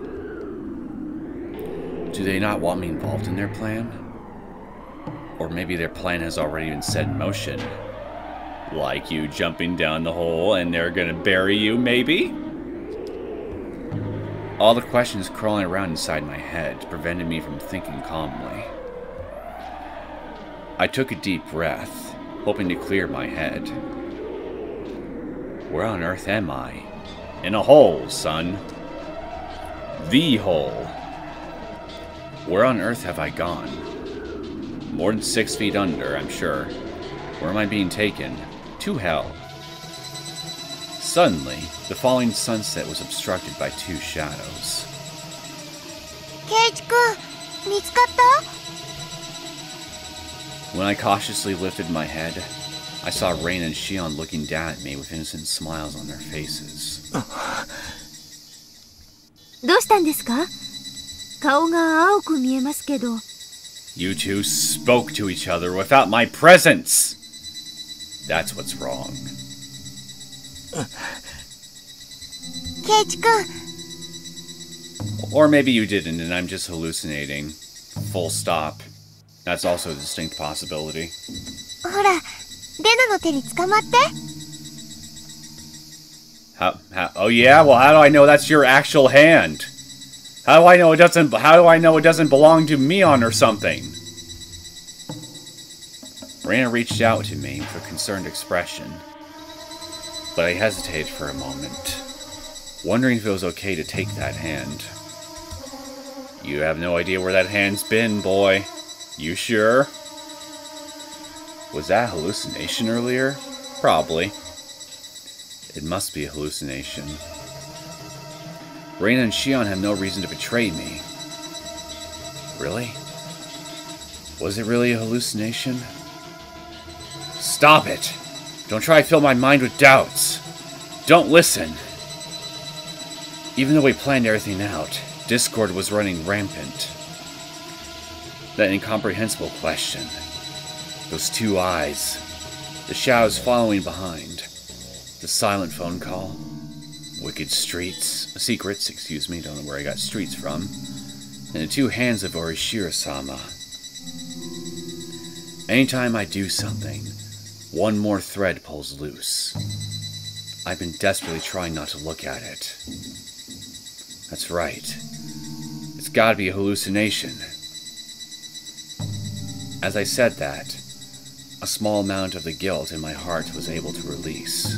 Do they not want me involved in their plan? Or maybe their plan has already been set in motion. Like you jumping down the hole and they're gonna bury you, maybe? All the questions crawling around inside my head prevented me from thinking calmly. I took a deep breath, hoping to clear my head. Where on earth am I? In a hole, son. The hole. Where on earth have I gone? More than 6 feet under, I'm sure. Where am I being taken? To hell. Suddenly, the falling sunset was obstructed by 2 shadows. Keiichi-kun, 見つかった? When I cautiously lifted my head, I saw Rain and Shion looking down at me with innocent smiles on their faces. どうしたんですか? 顔が青く見えますけど。 You two spoke to each other without my presence! That's what's wrong. Keiichi-kun. Or maybe you didn't and I'm just hallucinating. Full stop. That's also a distinct possibility. ほら、レナの手に捕まって。 Oh yeah? Well, how do I know that's your actual hand? How do I know it doesn't belong to Mion or something? Reina reached out to me with a concerned expression, but I hesitated for a moment, wondering if it was okay to take that hand. You have no idea where that hand's been, boy. You sure? Was that a hallucination earlier? Probably. It must be a hallucination. Reina and Shion have no reason to betray me. Really? Was it really a hallucination? Stop it! Don't try to fill my mind with doubts. Don't listen. Even though we planned everything out, discord was running rampant. That incomprehensible question. Those 2 eyes. The shadows following behind. The silent phone call. Wicked secrets, excuse me, don't know where I got streets from. And the 2 hands of Orishiro-sama. Anytime I do something, one more thread pulls loose. I've been desperately trying not to look at it. That's right. It's gotta be a hallucination. As I said that, a small amount of the guilt in my heart was able to release.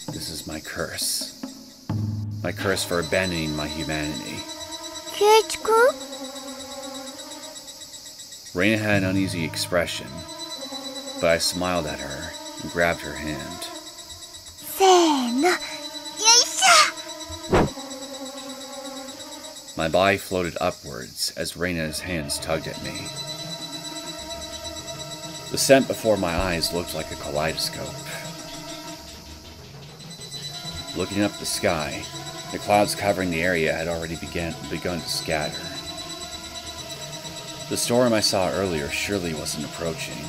This is my curse. My curse for abandoning my humanity. Keiichi-kun? Reina had an uneasy expression, but I smiled at her and grabbed her hand. せーの、よいしょ! My body floated upwards as Reina's hands tugged at me. The scent before my eyes looked like a kaleidoscope. Looking up the sky, the clouds covering the area had already begun to scatter. The storm I saw earlier surely wasn't approaching.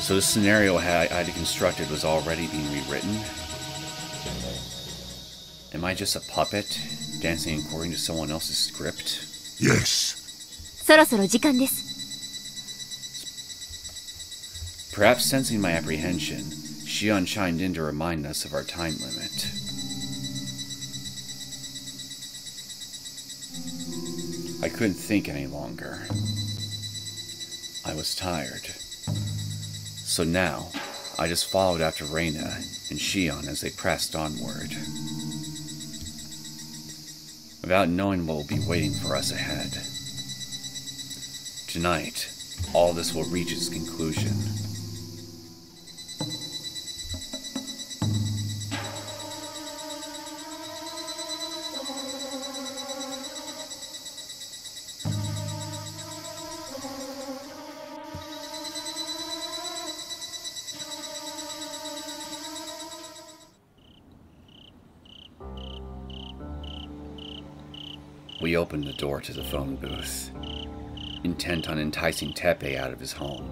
So the scenario I had constructed was already being rewritten? Am I just a puppet, dancing according to someone else's script? Yes. そろそろ時間です。 Perhaps sensing my apprehension, Shion chimed in to remind us of our time limit. I couldn't think any longer. I was tired. So now, I just followed after Reina and Shion as they pressed onward. Without knowing what will be waiting for us ahead. Tonight, all this will reach its conclusion. We opened the door to the phone booth, intent on enticing Teppei out of his home.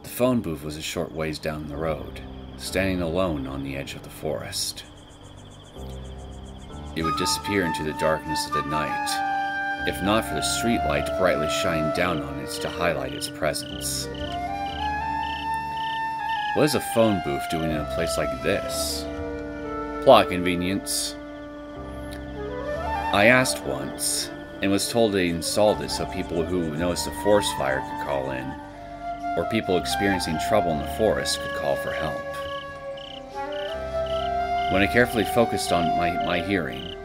The phone booth was a short ways down the road, standing alone on the edge of the forest. It would disappear into the darkness of the night, if not for the streetlight brightly shining down on it to highlight its presence. What is a phone booth doing in a place like this? Plot convenience. I asked once, and was told they installed it so people who noticed a forest fire could call in, or people experiencing trouble in the forest could call for help. When I carefully focused on my hearing,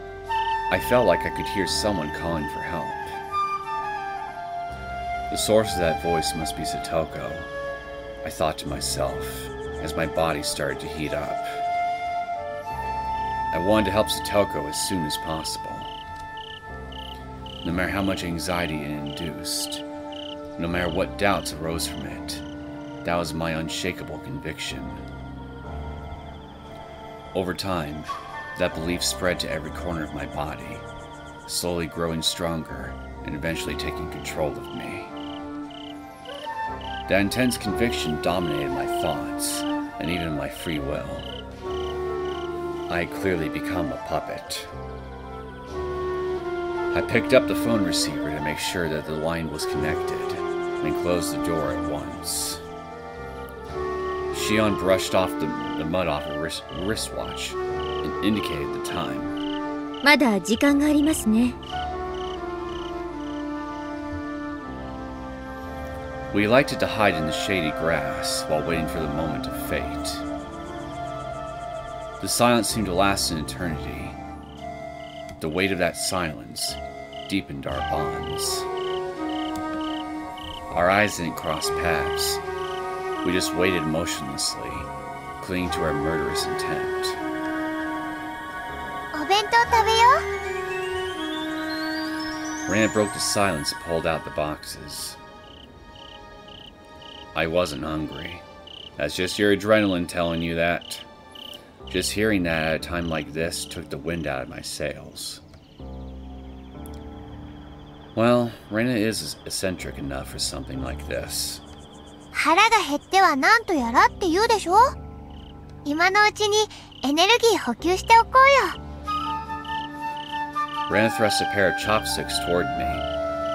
I felt like I could hear someone calling for help. The source of that voice must be Satoko, I thought to myself, as my body started to heat up. I wanted to help Satoko as soon as possible. No matter how much anxiety it induced, no matter what doubts arose from it, that was my unshakable conviction. Over time, that belief spread to every corner of my body, slowly growing stronger and eventually taking control of me. That intense conviction dominated my thoughts and even my free will. I had clearly become a puppet. I picked up the phone receiver to make sure that the line was connected, and closed the door at once. Shion brushed off the mud off her wristwatch and indicated the time. まだ時間がありますね。 We elected to hide in the shady grass while waiting for the moment of fate. The silence seemed to last an eternity. The weight of that silence deepened our bonds. Our eyes didn't cross paths. We just waited motionlessly, clinging to our murderous intent. お弁当食べよう。 Reina broke the silence and pulled out the boxes. I wasn't hungry. That's just your adrenaline telling you that. Just hearing that at a time like this took the wind out of my sails. Well, Reina is eccentric enough for something like this. 腹が減ってはなんとやらって言うでしょ。今のうちにエネルギー補給しておこうよ。 Reina thrust a pair of chopsticks toward me,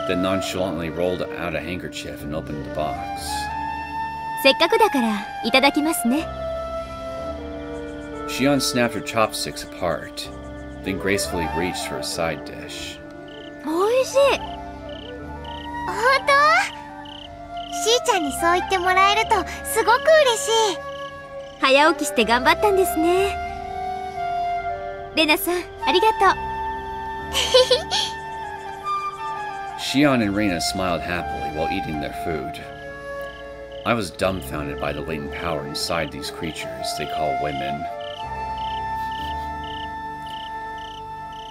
then nonchalantly rolled out a handkerchief and opened the box. せっかくだからいただきますね。 Shion snapped her chopsticks apart, then gracefully reached for a side dish. おいしい。本当？しーちゃんにそう言ってもらえるとすごく嬉しい。早起きして頑張ったんですね。レナさん、ありがとう。Shion and Reina smiled happily while eating their food. I was dumbfounded by the latent power inside these creatures they call women.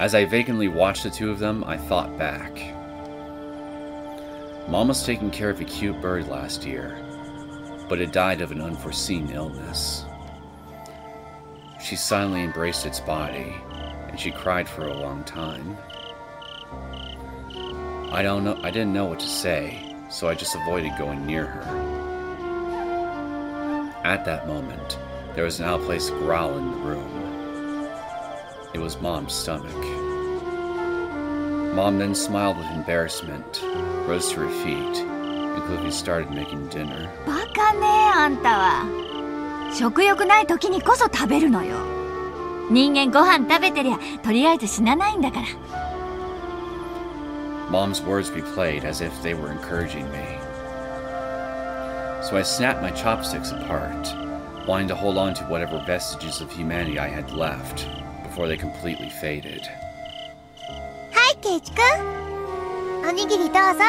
As I vacantly watched the two of them, I thought back. Mom was taking care of a cute bird last year, but it died of an unforeseen illness. She silently embraced its body, and she cried for a long time. I didn't know what to say, so I just avoided going near her. At that moment, there was an out-of-place growl in the room. It was Mom's stomach. Mom then smiled with embarrassment, rose to her feet, and quickly started making dinner. バカねあんたは。食欲ない時にこそ食べるのよ。人間ご飯食べてりゃとりあえず死なないんだから。Mom's words replayed as if they were encouraging me. So I snapped my chopsticks apart, wanting to hold on to whatever vestiges of humanity I had left before they completely faded. はい、ケイチくん。おにぎりどうぞ。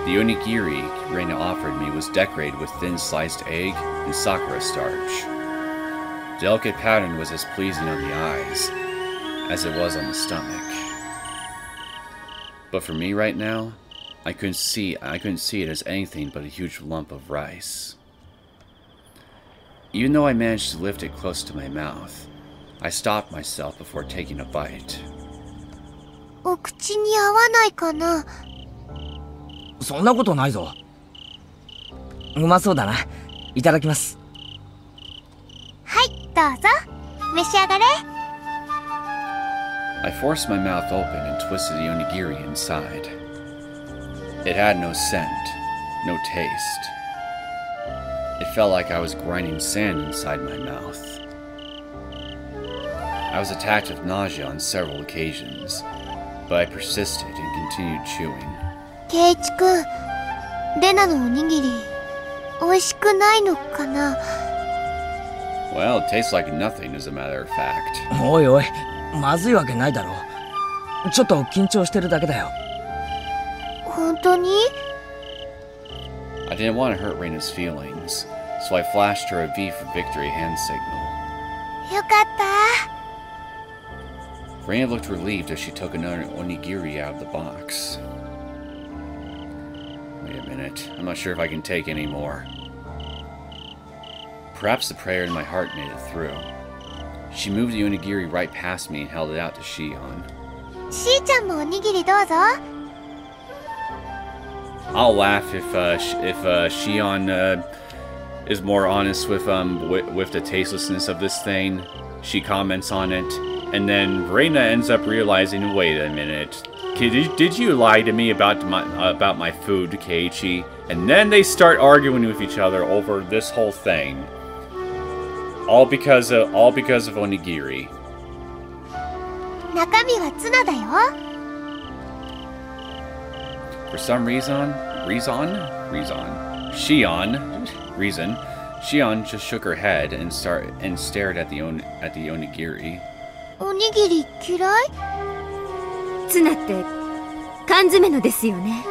The onigiri Reina offered me was decorated with thin sliced egg and sakura starch. The delicate pattern was as pleasing on the eyes as it was on the stomach. But for me right now, I couldn't see it as anything but a huge lump of rice. Even though I managed to lift it close to my mouth, I stopped myself before taking a bite. お口に合わないかな。そんなことないぞ。うまそうだな。いただきます。はい、どうぞ。召し上がれ。I forced my mouth open and twisted the onigiri inside. It had no scent, no taste. It felt like I was grinding sand inside my mouth. I was attacked with nausea on several occasions, but I persisted and continued chewing. ケイチくん、レナのおにぎり、美味しくないのかな。Well, it tastes like nothing, as a matter of fact. おいおい、まずいわけないだろう。ちょっと緊張してるだけだよ。本当に？ I didn't want to hurt Reina's feelings, so I flashed her a V for victory hand signal. よかった。Reina looked relieved as she took another onigiri out of the box. Wait a minute, I'm not sure if I can take any more. Perhaps the prayer in my heart made it through. She moved the onigiri right past me and held it out to Shion. しーちゃんもおにぎりどうぞ。I'll laugh if Shion is more honest with the tastelessness of this thing. She comments on it, and then Reina ends up realizing, wait a minute, did you lie to me about my food, Keiichi? And then they start arguing with each other over this whole thing. All because of onigiri. 中身はツナだよ。For some reason, Shion just shook her head and stared at the onigiri. おにぎり嫌い？ツナって缶詰のですよね。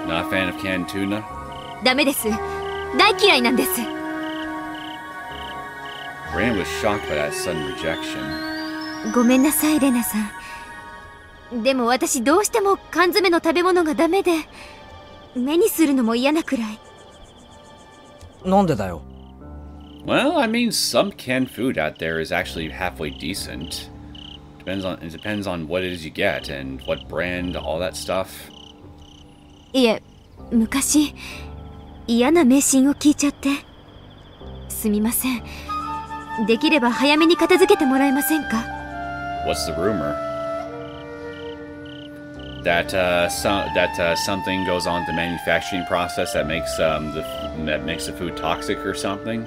Not a fan of canned tuna? ダメです。大嫌いなんです。Reina was shocked by that sudden rejection. ごめんなさい、レナさん。でも私どうしても缶詰の食べ物がダメで、目にするのも嫌なくらい。なんでだよ。Well, I mean, some canned food out there is actually halfway decent. It depends on what it is you get and what brand, all that stuff. いえ、昔嫌な迷信を聞いちゃって。すみません。できれば早めに片付けてもらえませんか？ What's the rumor? That something goes on the manufacturing process that makes the food toxic or something.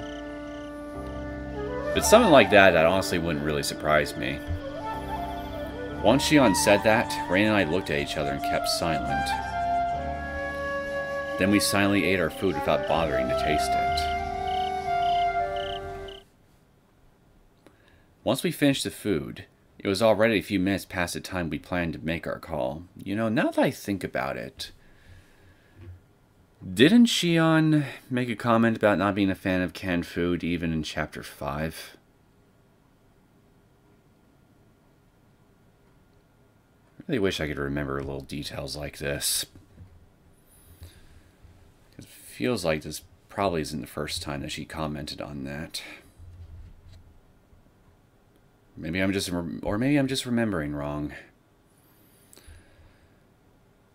If it's something like that, that honestly wouldn't really surprise me. Once Shion said that, Reina and I looked at each other and kept silent. Then we silently ate our food without bothering to taste it. Once we finished the food, It was already a few minutes past the time we planned to make our call. You know, now that I think about it, didn't Shion make a comment about not being a fan of canned food even in Chapter 5? I really wish I could remember little details like this. It feels like this probably isn't the first time that she commented on that. Maybe I'm just remembering wrong.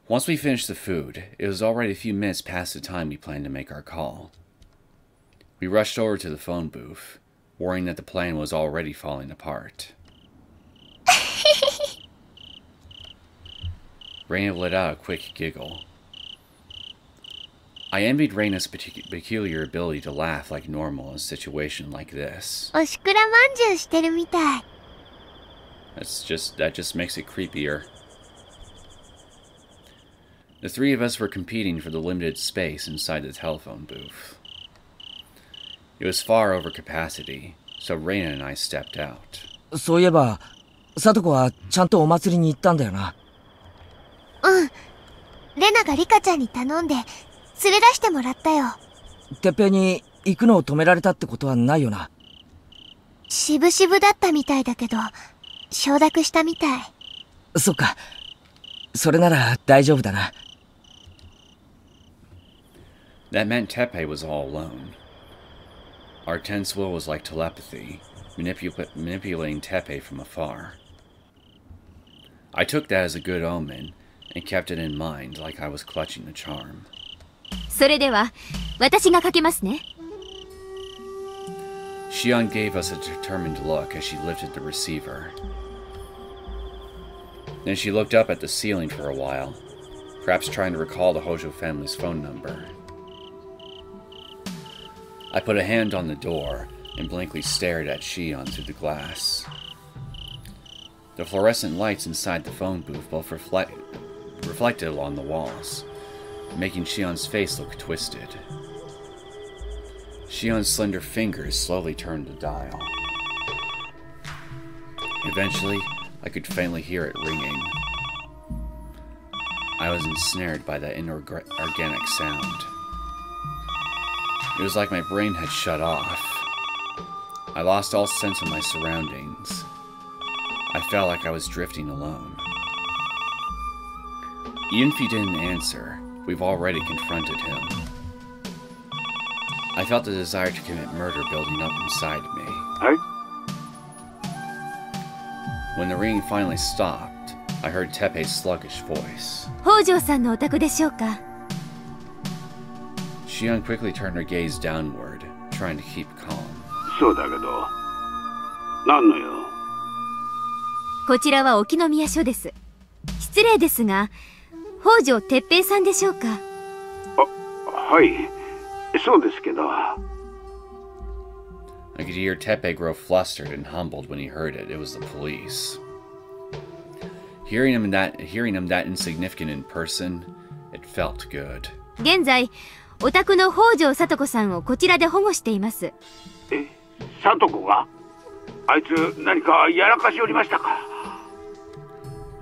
Once we finished the food, it was already a few minutes past the time we planned to make our call. We rushed over to the phone booth, worrying that the plan was already falling apart. Reina let out a quick giggle. I envied Reina's peculiar ability to laugh like normal in a situation like this. おしくらまんじゅうしてるみたい。 That just makes it creepier. The three of us were competing for the limited space inside the telephone booth. It was far over capacity, so Reina and I stepped out. そういえば、サトコはちゃんとお祭りに行ったんだよな。うん。レナがリカちゃんに頼んで連れ出してもらったよ。てっぺいに行くのを止められたってことはないよな。しぶしぶだったみたいだけど、承諾したみたい。そっか。それなら大丈夫だな。That meant Teppei was all alone. Our tense will was like telepathy, manipulating Teppei from afar. I took that as a good omen, and kept it in mind like I was clutching a charm. それでは私がかけますね。Shion gave us a determined look as she lifted the receiver. Then she looked up at the ceiling for a while, perhaps trying to recall the Hojo family's phone number. I put a hand on the door and blankly stared at Shion through the glass. The fluorescent lights inside the phone booth both reflected along the walls, making Shion's face look twisted. Shion's slender fingers slowly turned the dial. Eventually, I could faintly hear it ringing. I was ensnared by that inorganic sound. It was like my brain had shut off. I lost all sense of my surroundings. I felt like I was drifting alone. Even if he didn't answer, we've already confronted him. I felt the desire to commit murder building up inside me. When the ringing finally stopped, I heard Teppei's sluggish voice. 北条さんのお宅でしょうか。 Shion quickly turned her gaze downward, trying to keep calm. そうだけど、何のよ。こちらは沖宮署です。失礼ですが、北条哲平さんでしょうか。はい、そうですけど。I could hear Teppei grow flustered and humbled when he heard it. It was the police. Hearing him that insignificant in person, it felt good. 現在、お宅の北条聡子さんをこちらで保護しています。さとこが？あいつ何かやらかしおりましたか？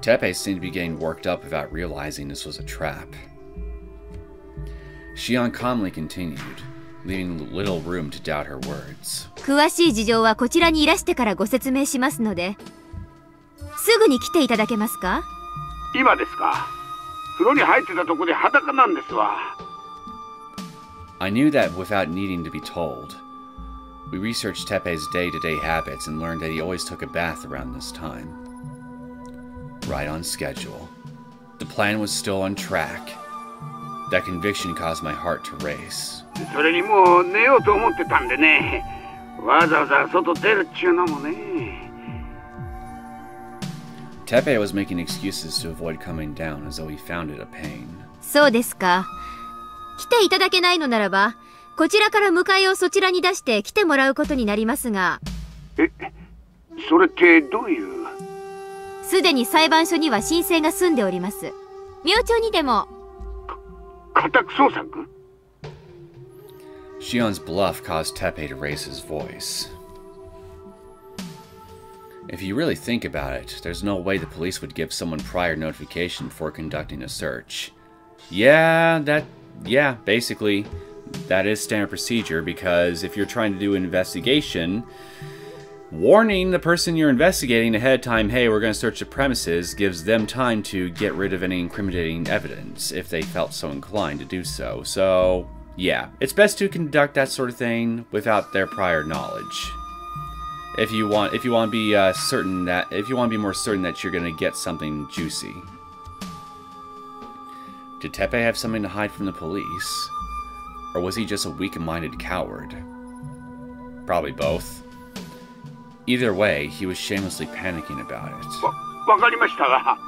Teppei seemed to be getting worked up without realizing this was a trap. Shion calmly continued, leaving little room to doubt her words. 詳しい事情はこちらにいらしてからご説明しますので、すぐに来ていただけますか？今ですか？風呂に入ってたとこで裸なんですわ。I knew that without needing to be told. We researched Teppei's day-to-day habits and learned that he always took a bath around this time. Right on schedule. The plan was still on track. That conviction caused my heart to race. それにもう寝ようと思ってたんでね。わざわざ外出るっちゅうのもね。Teppei was making excuses to avoid coming down as though he found it a pain. そうですか。来ていただけないのならば、こちらから迎えをそちらに出して来てもらうことになりますが。それってどういう？すでに裁判所には申請が済んでおります。明朝にでも。家宅捜索？ Shion's bluff caused Teppei to raise his voice. If you really think about it, there's no way the police would give someone prior notification before conducting a search. Yeah, basically, that is standard procedure, because if you're trying to do an investigation, warning the person you're investigating ahead of time, hey, we're going to search the premises, gives them time to get rid of any incriminating evidence if they felt so inclined to do so. So, yeah, it's best to conduct that sort of thing without their prior knowledge. If you want to be more certain that you're going to get something juicy. Did Teppei have something to hide from the police? Or was he just a weak-minded coward? Probably both. Either way, he was shamelessly panicking about it. わかりましたが、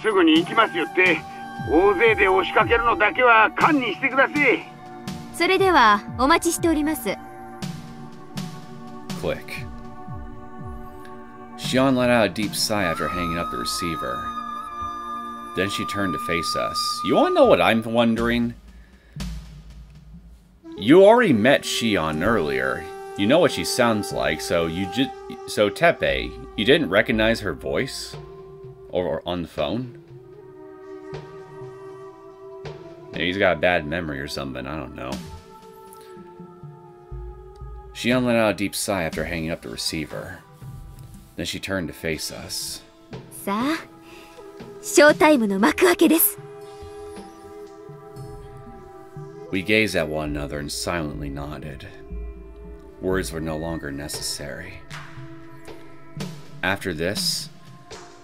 すぐに行きますよって、大勢で押しかけるのだけは堪忍してください。それではお待ちしております。Click. Xion let out a deep sigh after hanging up the receiver. Then she turned to face us. You want to know what I'm wondering? You already met Xion earlier. You know what she sounds like, so Teppei, you didn't recognize her voice? Or on the phone? Maybe he's got a bad memory or something, I don't know. Xion let out a deep sigh after hanging up the receiver. Then she turned to face us. さあ、ショータイムの幕開けです。We gazed at one another and silently nodded. Words were no longer necessary. After this,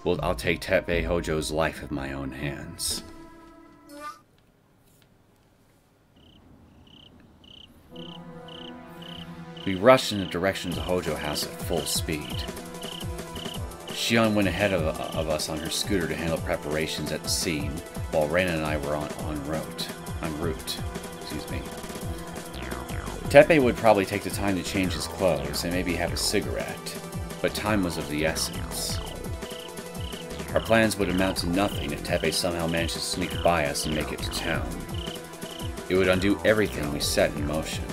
I'll take Teppei Hojo's life in my own hands. We rushed in the direction of the Hojo house at full speed. Xion went ahead of us on her scooter to handle preparations at the scene, while Reina and I were en route. Excuse me. Teppei would probably take the time to change his clothes and maybe have a cigarette, but time was of the essence. Our plans would amount to nothing if Teppei somehow managed to sneak by us and make it to town. It would undo everything we set in motion.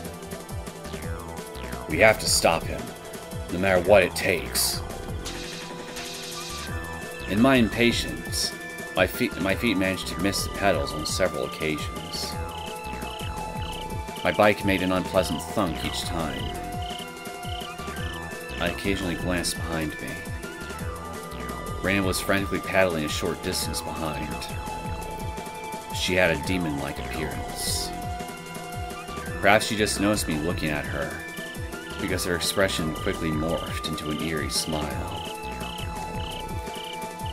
We have to stop him, no matter what it takes. In my impatience, my feet managed to miss the pedals on several occasions. My bike made an unpleasant thunk each time. I occasionally glanced behind me. Reina was frantically paddling a short distance behind. She had a demon-like appearance. Perhaps she just noticed me looking at her, because her expression quickly morphed into an eerie smile.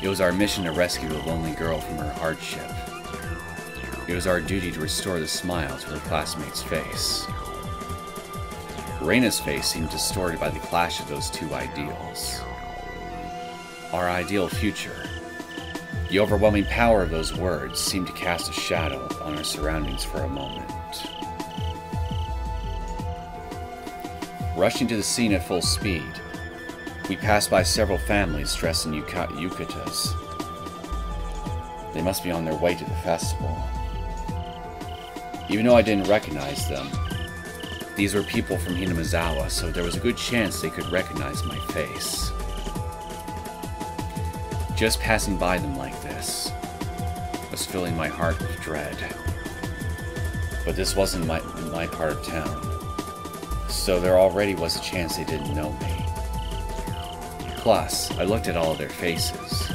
It was our mission to rescue the lonely girl from her hardship. It was our duty to restore the smile to her classmate's face. Reina's face seemed distorted by the clash of those two ideals. Our ideal future. The overwhelming power of those words seemed to cast a shadow on our surroundings for a moment. Rushing to the scene at full speed, we passed by several families dressed in yukatas. They must be on their way to the festival. Even though I didn't recognize them, these were people from Hinamizawa, so there was a good chance they could recognize my face. Just passing by them like this was filling my heart with dread. But this wasn't my part of town, so there already was a chance they didn't know me. Plus, I looked at all of their faces,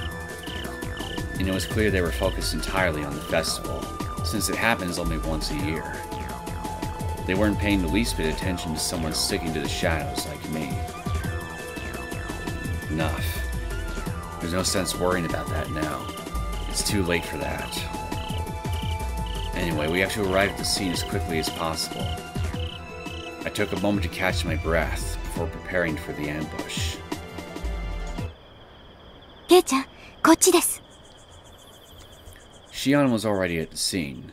and it was clear they were focused entirely on the festival, since it happens only once a year. They weren't paying the least bit of attention to someone sticking to the shadows like me. Enough. There's no sense worrying about that now. It's too late for that. Anyway, we have to arrive at the scene as quickly as possible. I took a moment to catch my breath before preparing for the ambush. ケイちゃん、こっちです。 Xion was already at the scene.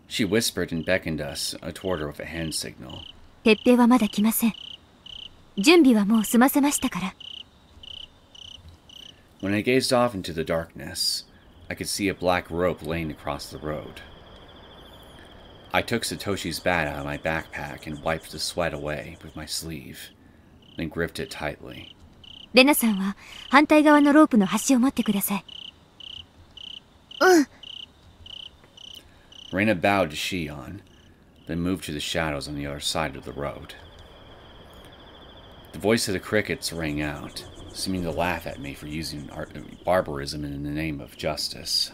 She whispered and beckoned us toward her with a hand signal. 鉄平はまだ来ません。準備はもう済ませましたから。When I gazed off into the darkness, I could see a black rope laying across the road. I took Satoshi's bat out of my backpack and wiped the sweat away with my sleeve, then gripped it tightly. レナさんは反対側のロープの端を持ってください。Reina bowed to Shion, then moved to the shadows on the other side of the road. The voice of the crickets rang out, seeming to laugh at me for using barbarism in the name of justice.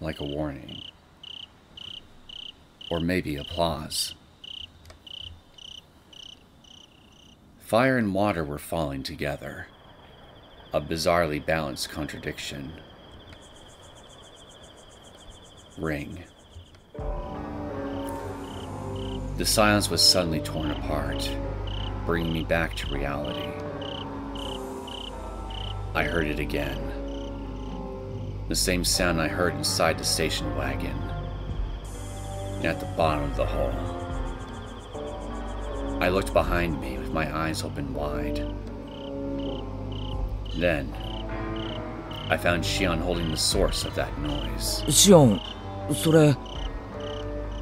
Like a warning. Or maybe applause. Fire and water were falling together. A bizarrely balanced contradiction. Ring. The silence was suddenly torn apart, bringing me back to reality. I heard it again. The same sound I heard inside the station wagon, at the bottom of the hole. I looked behind me with my eyes open wide. Then, I found Shion holding the source of that noise. シオン、それ。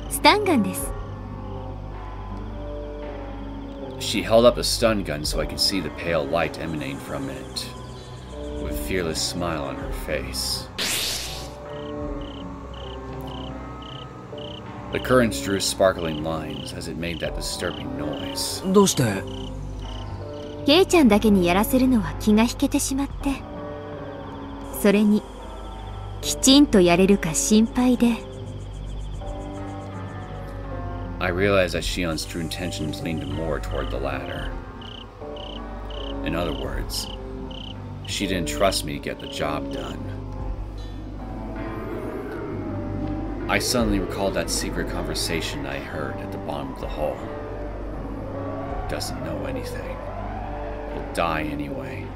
スタンガンです。She held up a stun gun so I could see the pale light emanating from it, with a fearless smile on her face. The currents drew sparkling lines as it made that disturbing noise. どうして？ケイちゃんだけにやらせるのは気が引けてしまって。それに、きちんとやれるか心配で。I realized that Shion's true intentions leaned more toward the latter. In other words, she didn't trust me to get the job done. I suddenly recalled that secret conversation I heard at the bottom of the hole. Doesn't know anything. He'll die anyway.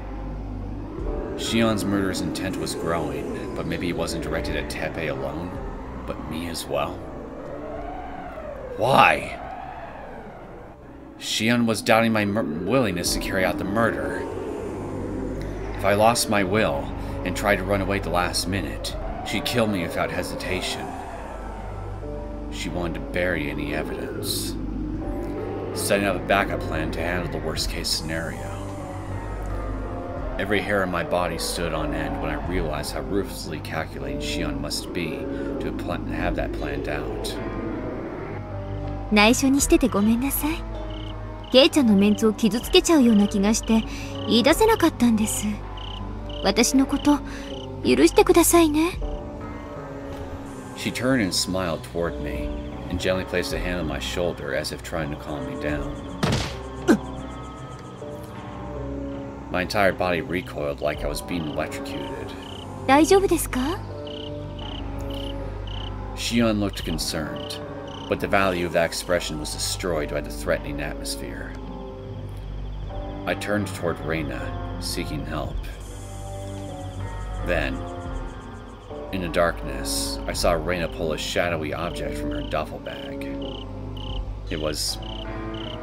Shion's murderous intent was growing, but maybe it wasn't directed at Teppei alone, but me as well. Why? Shion was doubting my willingness to carry out the murder. If I lost my will and tried to run away at the last minute, she'd kill me without hesitation. She wanted to bury any evidence, setting up a backup plan to handle the worst-case scenario. Every hair in my body stood on end when I realized how ruthlessly calculating Shion must be to have that planned out. 内緒にしててごめんなさい。ケイちゃんのメンツを傷つけちゃうような気がして言い出せなかったんです。私のこと許してくださいね。She turned and smiled toward me, and gently placed a hand on my shoulder as if trying to calm me down. My entire body recoiled like I was being electrocuted. 大丈夫ですか？ Shion looked concerned, but the value of that expression was destroyed by the threatening atmosphere. I turned toward Reina, seeking help. Then, in the darkness, I saw Reina pull a shadowy object from her duffel bag. It was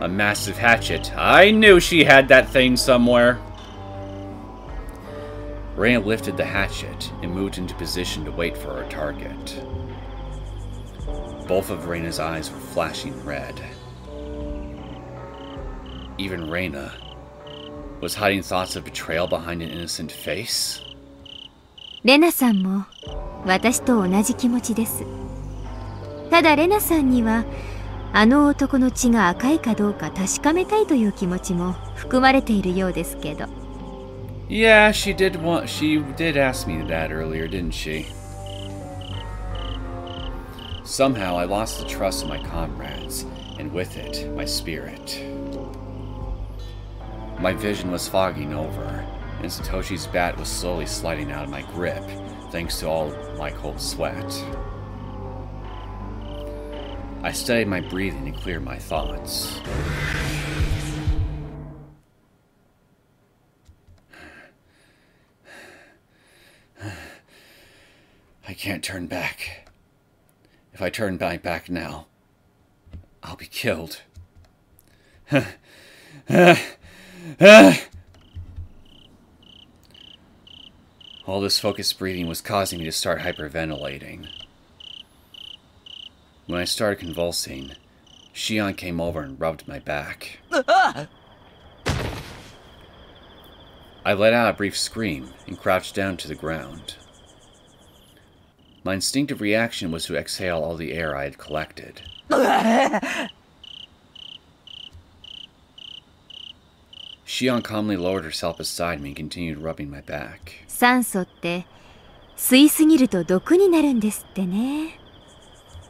a massive hatchet. I knew she had that thing somewhere. Reina lifted the hatchet and moved into position to wait for her target. Both of Reina's eyes were flashing red. Even Reina was hiding thoughts of betrayal behind an innocent face. レナさんも私と同じ気持ちです。ただレナさんにはあの男の血が赤いかどうか確かめたいという気持ちも含まれているようですけど。Yeah, she did ask me that earlier, didn't she? Somehow I lost the trust of my comrades, and with it, my spirit. My vision was fogging over, and Satoshi's bat was slowly sliding out of my grip, thanks to all my cold sweat. I steadied my breathing to clear my thoughts. I can't turn back. If I turn back now, I'll be killed. All this focused breathing was causing me to start hyperventilating. When I started convulsing, Shion came over and rubbed my back. I let out a brief scream and crouched down to the ground. My instinctive reaction was to exhale all the air I had collected. Shion calmly lowered herself beside me and continued rubbing my back. 酸素って吸いすぎると毒になるんですってね。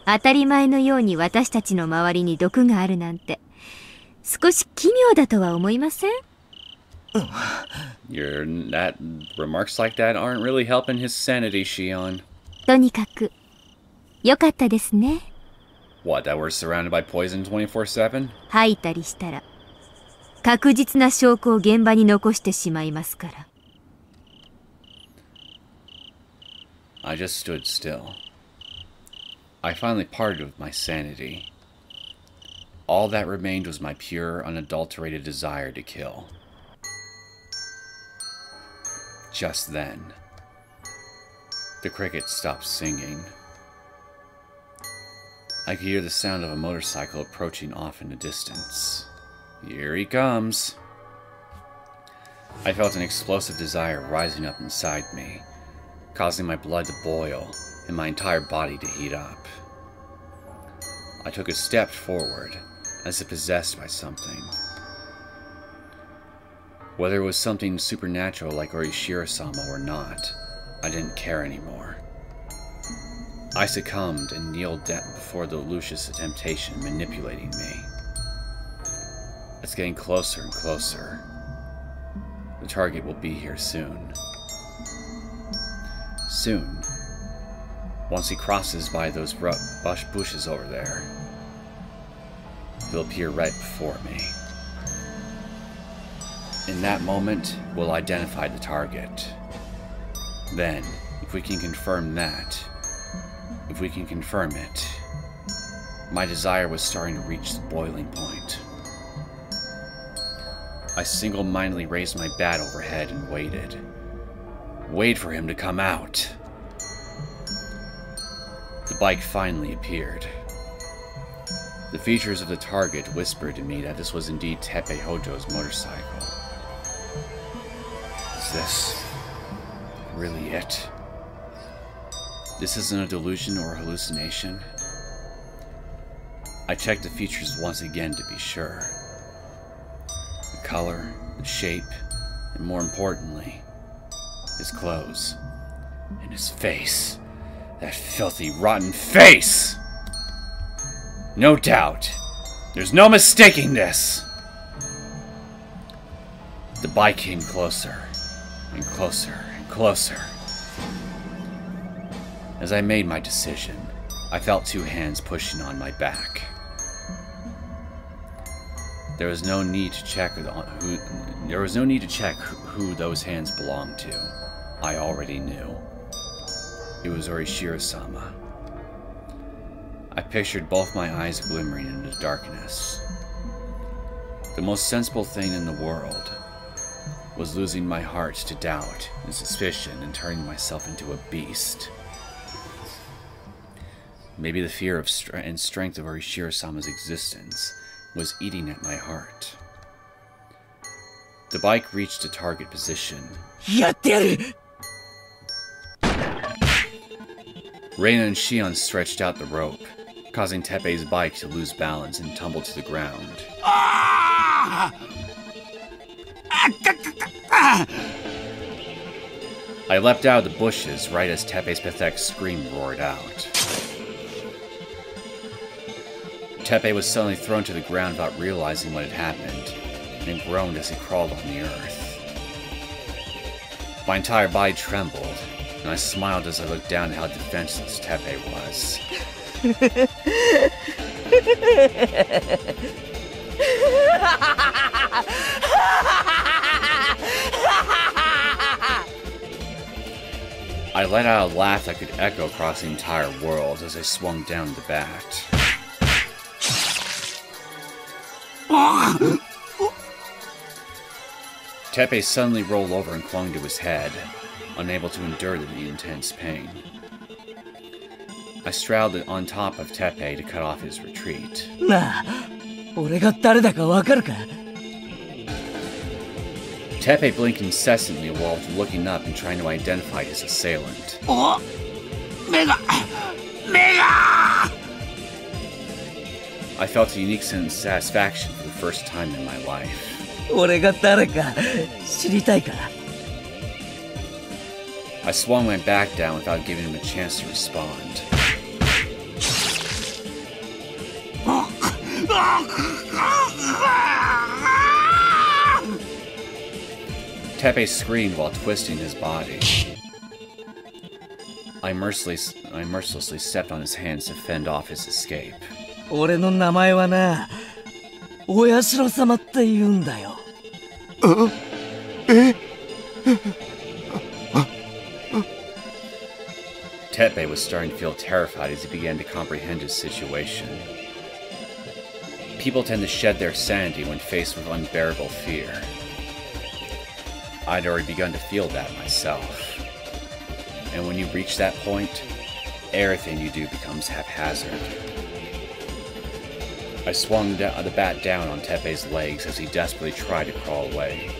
当たり前のように私たちの周りに毒があるなんて少し奇妙だとは思いません？Remarks like that aren't really helping his sanity, Shion. とにかく良かったですね。 What, that we're surrounded by poison 24/7? 吐いたりしたら確実な証拠を現場に残してしまいますから。 I just stood still. I finally parted with my sanity. All that remained was my pure, unadulterated desire to kill. Just then, the crickets stopped singing. I could hear the sound of a motorcycle approaching off in the distance. Here he comes. I felt an explosive desire rising up inside me, causing my blood to boil and my entire body to heat up. I took a step forward, as if possessed by something. Whether it was something supernatural like Orishiro-sama or not, I didn't care anymore. I succumbed and kneeled down before the Lucius temptation manipulating me. It's getting closer and closer. The target will be here soon. Soon. Once he crosses by those bushes over there, he'll appear right before me. In that moment, we'll identify the target. Then, if we can confirm it, my desire was starting to reach the boiling point. I single-mindedly raised my bat overhead and waited. Wait for him to come out. The bike finally appeared. The features of the target whispered to me that this was indeed Teppei Hojo's motorcycle. Is this really it? This isn't a delusion or a hallucination? I checked the features once again to be sure. The color, the shape, and more importantly, his clothes, and his face. That filthy, rotten face! No doubt. There's no mistaking this! The bike came closer, and closer, and closer. As I made my decision, I felt two hands pushing on my back. There was no need to check who those hands belonged to. I already knew. It was Orishiro-sama. I pictured both my eyes glimmering in the darkness. The most sensible thing in the world was losing my heart to doubt and suspicion and turning myself into a beast. Maybe the fear of and strength of Orishiro-sama's existence was eating at my heart. The bike reached a target position. Reina and Shion stretched out the rope, causing Teppei's bike to lose balance and tumble to the ground. I leapt out of the bushes right as Teppei's pathetic scream roared out. Teppei was suddenly thrown to the ground without realizing what had happened, and groaned as he crawled on the earth. My entire body trembled, and I smiled as I looked down at how defenseless Teppei was. I let out a laugh that could echo across the entire world as I swung down the bat. Teppei suddenly rolled over and clung to his head, unable to endure the intense pain. I straddled on top of Teppei to cut off his retreat. Teppei blinked incessantly while looking up and trying to identify his assailant. Oh! Mega! I felt a unique sense of satisfaction for the first time in my life. 俺が誰か知りたいか I swung my back down without giving him a chance to respond. Teppei screamed while twisting his body. I mercilessly stepped on his hands to fend off his escape. 俺の名前はな、お社様って言うんだよ。Teppei was starting to feel terrified as he began to comprehend his situation. People tend to shed their sanity when faced with unbearable fear. I'd already begun to feel that myself. And when you reach that point, everything you do becomes haphazard. I swung the bat down on Teppei's legs as he desperately tried to crawl away.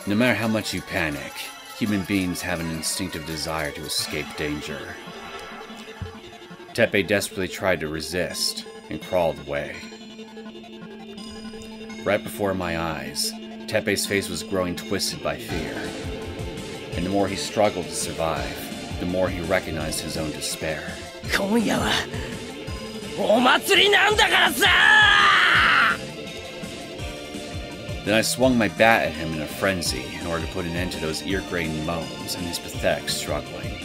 No matter how much you panic, human beings have an instinctive desire to escape danger. Teppei desperately tried to resist and crawled away. Right before my eyes, Teppei's face was growing twisted by fear. And the more he struggled to survive, the more he recognized his own despair. 今夜はお祭りなんだからさ! Then I swung my bat at him in a frenzy in order to put an end to those ear-grating moans and his pathetic struggling.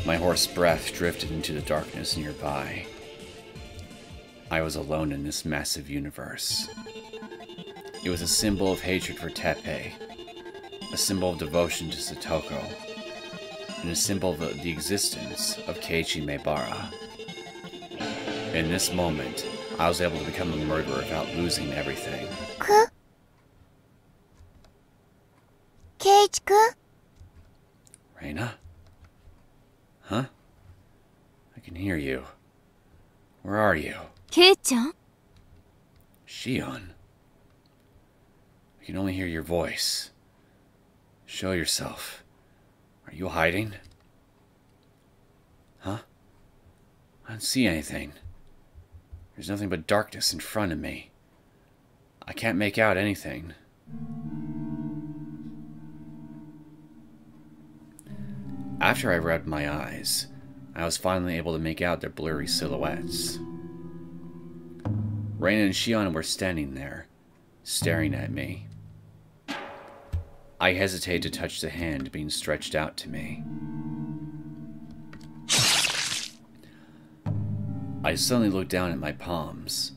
My hoarse breath drifted into the darkness nearby. I was alone in this massive universe. It was a symbol of hatred for Teppei, a symbol of devotion to Satoko, and a symbol of the existence of Keiichi Maebara. In this moment, I was able to become a murderer without losing everything. Keiichi-kun? Reina? Huh? I can hear you. Where are you? Kei-chan? Shion. I can only hear your voice. Show yourself. Are you hiding? Huh? I don't see anything. There's nothing but darkness in front of me. I can't make out anything. After I rubbed my eyes, I was finally able to make out their blurry silhouettes. Reina and Shion were standing there, staring at me. I hesitated to touch the hand being stretched out to me. I suddenly looked down at my palms,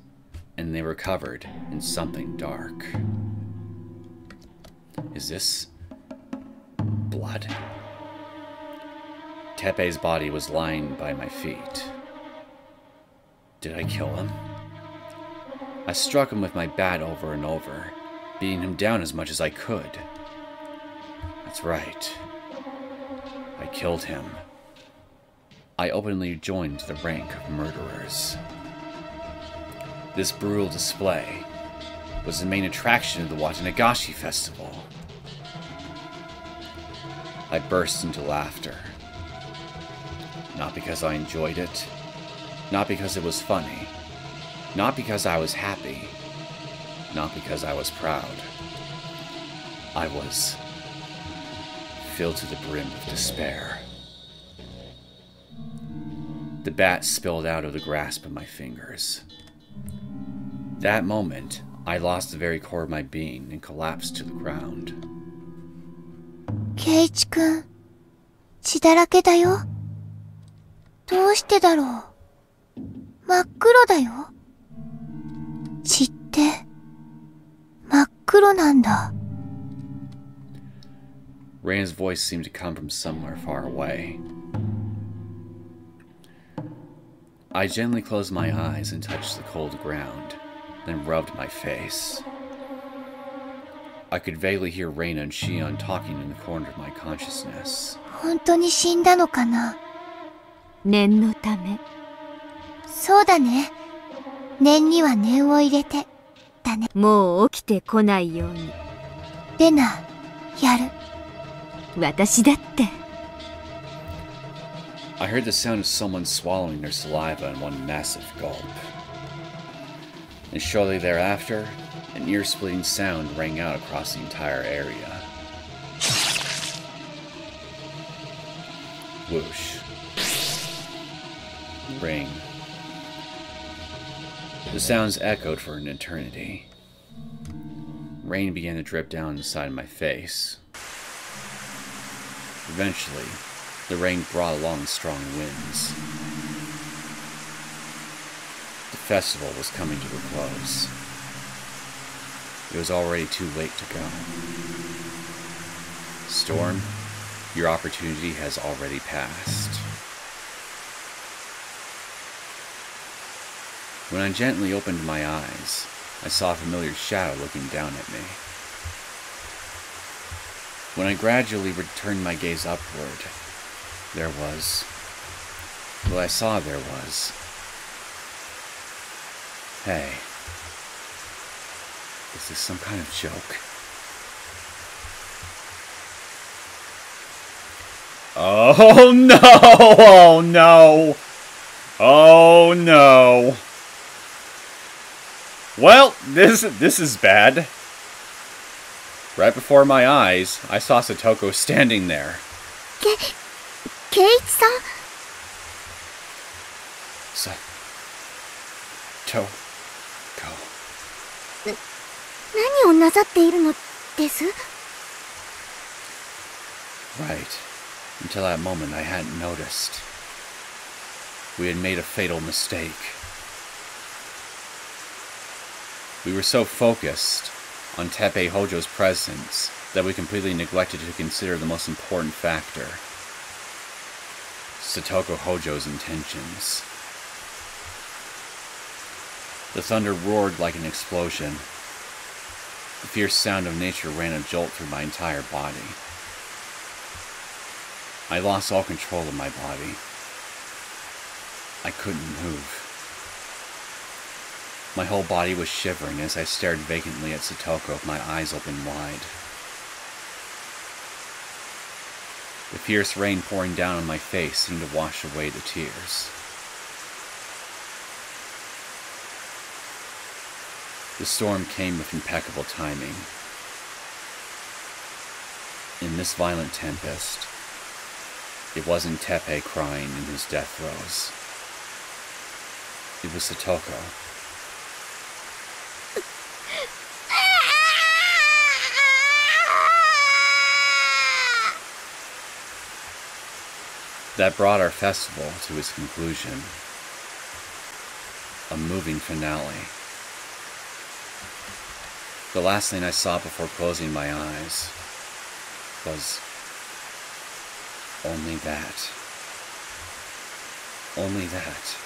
and they were covered in something dark. Is this blood? Teppei's body was lying by my feet. Did I kill him? I struck him with my bat over and over, beating him down as much as I could. That's right. I killed him. I openly joined the rank of murderers. This brutal display was the main attraction of the Watanagashi festival. I burst into laughter. Not because I enjoyed it, not because it was funny, not because I was happy, not because I was proud. I was filled to the brim of despair. The bat spilled out of the grasp of my fingers. That moment, I lost the very core of my being and collapsed to the ground. Keiichi-kun, 血だらけだよ。どうしてだろう。真っ黒だよ。血って真っ黒なんだ。Reina's voice seemed to come from somewhere far away. I gently closed my eyes and touched the cold ground, then rubbed my face. I could vaguely hear Reina and Shion talking in the corner of my consciousness. 本当に死んだのかな。念のため。そうだね。念には念を入れて。だね。もう起きてこないように。レナ、やる。私だって。I heard the sound of someone swallowing their saliva in one massive gulp. And shortly thereafter, an ear-splitting sound rang out across the entire area. Whoosh. Ring. The sounds echoed for an eternity. Rain began to drip down inside my face. Eventually, the rain brought along strong winds. The festival was coming to a close. It was already too late to go. Storm, your opportunity has already passed. When I gently opened my eyes, I saw a familiar shadow looking down at me. When I gradually returned my gaze upward, there was... what I saw there was... Hey. Is this some kind of joke? Oh no! Oh no! Oh no! Well, this is bad. Right before my eyes, I saw Satoko standing there. ケイイチさん。Satoko. 何をなさっているのです？ Right. Until that moment I hadn't noticed. We had made a fatal mistake. We were so focused on Teppei Hojo's presence that we completely neglected to consider the most important factor. Satoko Hojo's intentions. The thunder roared like an explosion. The fierce sound of nature ran a jolt through my entire body. I lost all control of my body. I couldn't move. My whole body was shivering as I stared vacantly at Satoko with my eyes open wide. The fierce rain pouring down on my face seemed to wash away the tears. The storm came with impeccable timing. In this violent tempest, it wasn't Teppei crying in his death throes. It was Satoko. That brought our festival to its conclusion. A moving finale. The last thing I saw before closing my eyes was only that. Only that.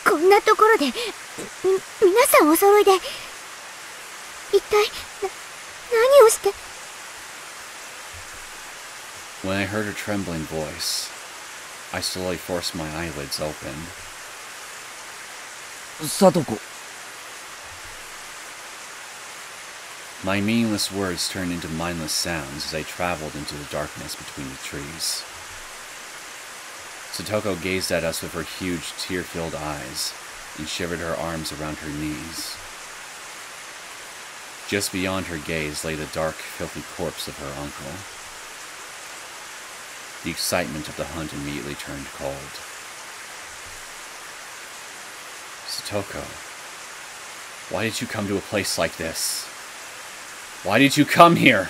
こんなところで、皆さんお揃いで、一体、何をして。When I heard her trembling voice, I slowly forced my eyelids open. サトコ。My meaningless words turned into mindless sounds as I traveled into the darkness between the trees. Satoko gazed at us with her huge, tear-filled eyes and shivered her arms around her knees. Just beyond her gaze lay the dark, filthy corpse of her uncle. The excitement of the hunt immediately turned cold. Satoko, why did you come to a place like this? Why did you come here?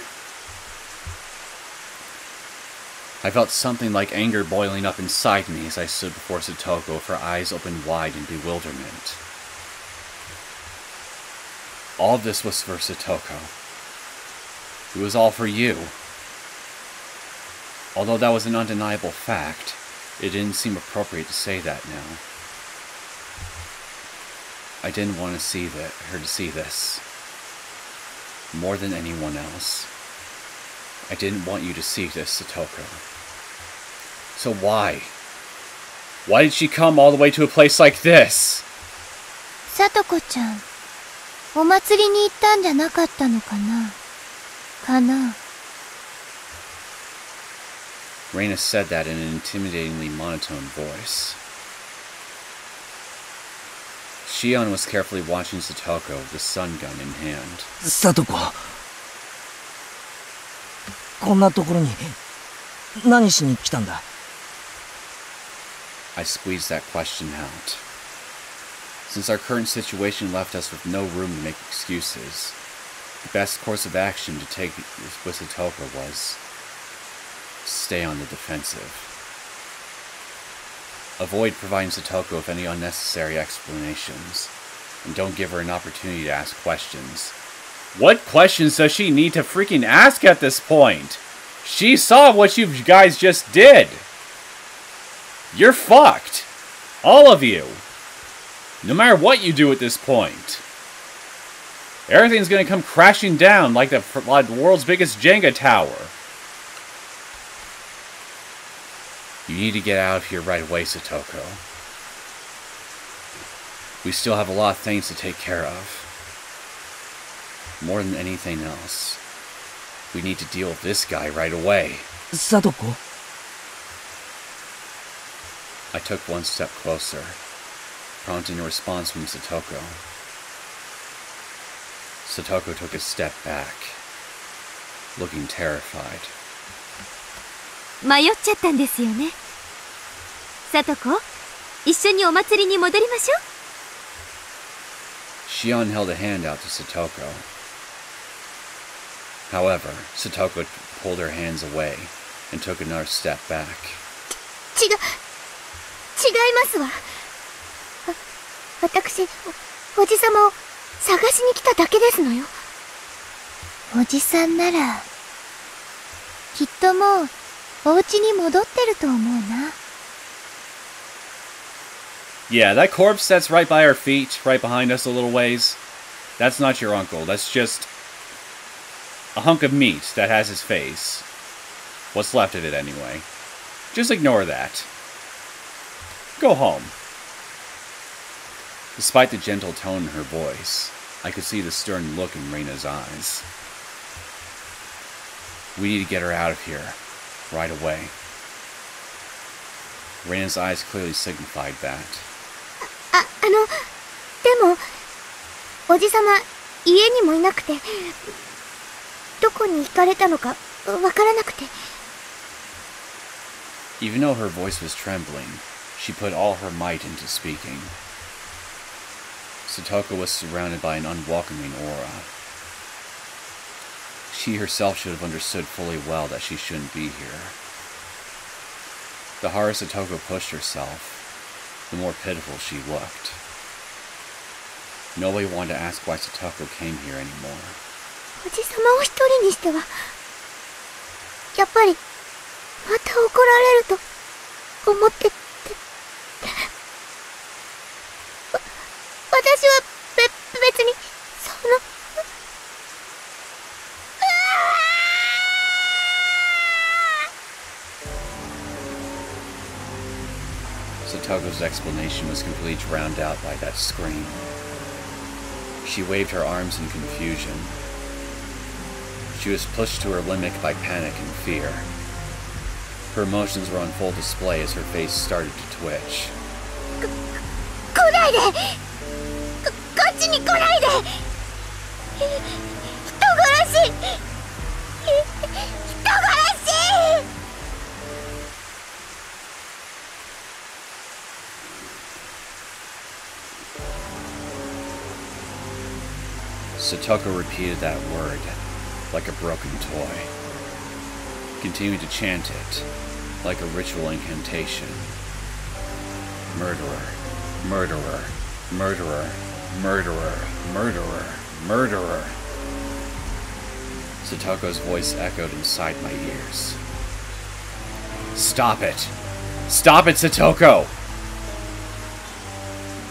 I felt something like anger boiling up inside me as I stood before Satoko with her eyes opened wide in bewilderment. All of this was for Satoko. It was all for you. Although that was an undeniable fact, it didn't seem appropriate to say that now. I didn't want to her to see this. More than anyone else. I didn't want you to see this, Satoko. So why? Why did she come all the way to a place like this? さとこちゃん、お祭りに行ったんじゃなかったのかな？かな？ Reina said that in an intimidatingly monotone voice. Shion was carefully watching Satoko with the sun gun in hand. さとこ、こんなところに何しに来たんだ？ I squeezed that question out. Since our current situation left us with no room to make excuses, the best course of action to take with Satoko was stay on the defensive. Avoid providing Satoko with any unnecessary explanations, and don't give her an opportunity to ask questions. What questions does she need to freaking ask at this point? She saw what you guys just did! You're fucked! All of you! No matter what you do at this point. Everything's gonna come crashing down like the world's biggest Jenga tower. You need to get out of here right away, Satoko. We still have a lot of things to take care of. More than anything else, we need to deal with this guy right away. Satoko? I took one step closer, prompting a response from Satoko. Satoko took a step back, looking terrified. 迷っちゃったんですよね。さとこ、一緒にお祭りに戻りましょう。Shion held a hand out to Satoko. However, Satoko pulled her hands away and took another step back. 違いますわ。私、おじさまを探しに来ただけですのよ。おじさんなら、きっともう、お家に戻ってると思うな。Yeah, that corpse that's right by our feet, right behind us a little ways, that's not your uncle. That's just a hunk of meat that has his face. What's left of it, anyway. Just ignore that. Go home. Despite the gentle tone in her voice, I could see the stern look in Reina's eyes. We need to get her out of here. Right away. Reina's eyes clearly signified that. でも、おじさま、家にもいなくて、どこに行かれたのか、わからなくて。Even though her voice was trembling, she put all her might into speaking. Satoko was surrounded by an unwelcoming aura. She herself should have understood fully well that she shouldn't be here. The harder Satoko pushed herself, the more pitiful she looked. Nobody wanted to ask why Satoko came here anymore. おじさまを一人にしては、やっぱり、また怒られると思ってって。私は別に、その、Satoko's explanation was completely drowned out by that scream. She waved her arms in confusion. She was pushed to her limit by panic and fear. Her emotions were on full display as her face started to twitch. 来ないで！こっちに来ないで！人殺し！人殺し！ Satoko repeated that word, like a broken toy, continuing to chant it, like a ritual incantation. Murderer, murderer, murderer, murderer, murderer, murderer. Satoko's voice echoed inside my ears. Stop it! Stop it, Satoko!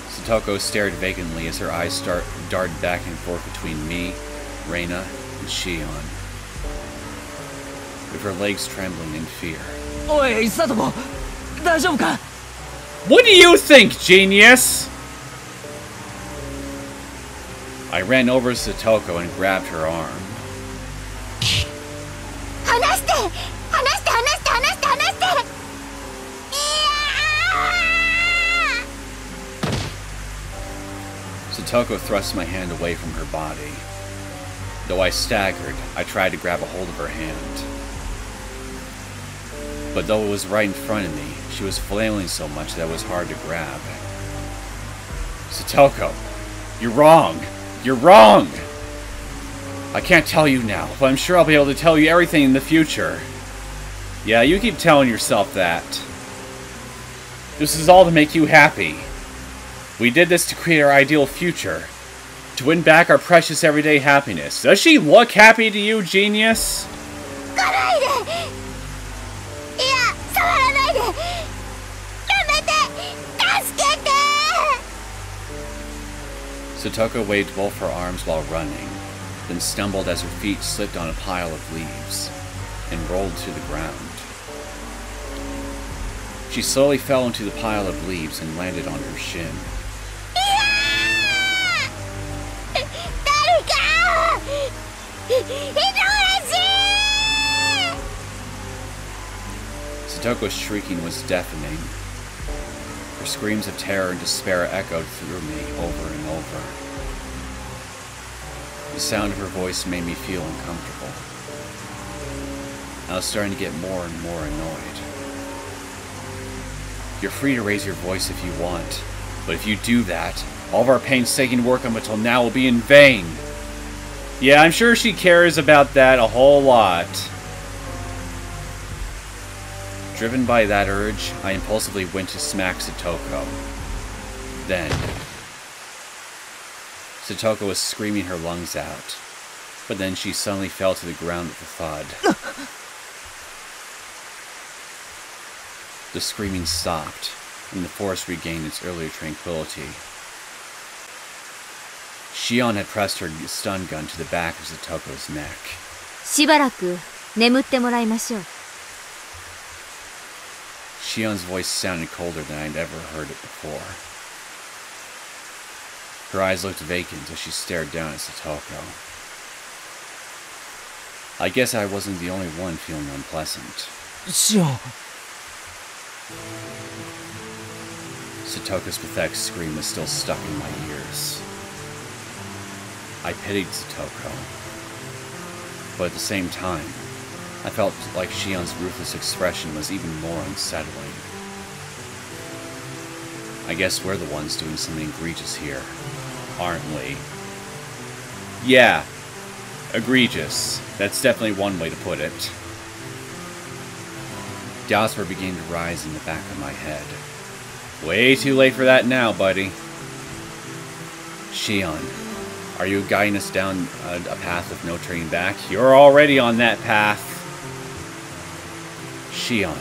Satoko stared vacantly as her eyes darted back and forth between me, Reina, and Shion, with her legs trembling in fear. Oi, Satoko! 大丈夫か? What do you think, genius? I ran over to Satoko and grabbed her arm. 離して離して離して離して離して。 Satoko thrust my hand away from her body. Though I staggered, I tried to grab a hold of her hand. But though it was right in front of me, she was flailing so much that it was hard to grab. Satoko, you're wrong! You're wrong! I can't tell you now, but I'm sure I'll be able to tell you everything in the future. Yeah, you keep telling yourself that. This is all to make you happy. We did this to create our ideal future. To win back our precious everyday happiness. Does she look happy to you, genius? Satoko waved both her arms while running, then stumbled as her feet slipped on a pile of leaves and rolled to the ground. She slowly fell into the pile of leaves and landed on her shin. Satoko's shrieking was deafening. Her screams of terror and despair echoed through me over and over. The sound of her voice made me feel uncomfortable. I was starting to get more and more annoyed. You're free to raise your voice if you want, but if you do that, all of our painstaking work up until now will be in vain. Yeah, I'm sure she cares about that a whole lot. Driven by that urge, I impulsively went to smack Satoko. Then, Satoko was screaming her lungs out, but then she suddenly fell to the ground with a thud. The screaming stopped, and the forest regained its earlier tranquility. Shion had pressed her stun gun to the back of Satoko's neck. しばらく眠ってもらいましょう。 Shion's voice sounded colder than I'd ever heard it before. Her eyes looked vacant as she stared down at Satoko. I guess I wasn't the only one feeling unpleasant. Shion. Satoko's pathetic scream was still stuck in my ears. I pitied Satoko, but at the same time, I felt like Shion's ruthless expression was even more unsettling. I guess we're the ones doing something egregious here, aren't we? Yeah, egregious. That's definitely one way to put it. Doubts were beginning to rise in the back of my head. Way too late for that now, buddy. Shion, are you guiding us down a path of no turning back? You're already on that path. Shion,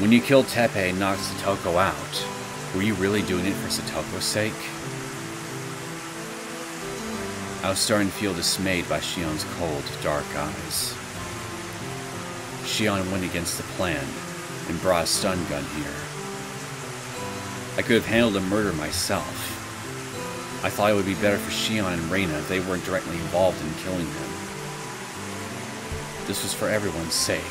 when you killed Teppei and knocked Satoko out, were you really doing it for Satoko's sake? I was starting to feel dismayed by Shion's cold, dark eyes. Shion went against the plan and brought a stun gun here. I could have handled a murder myself. I thought it would be better for Shion and Reina if they weren't directly involved in killing him. This was for everyone's sake.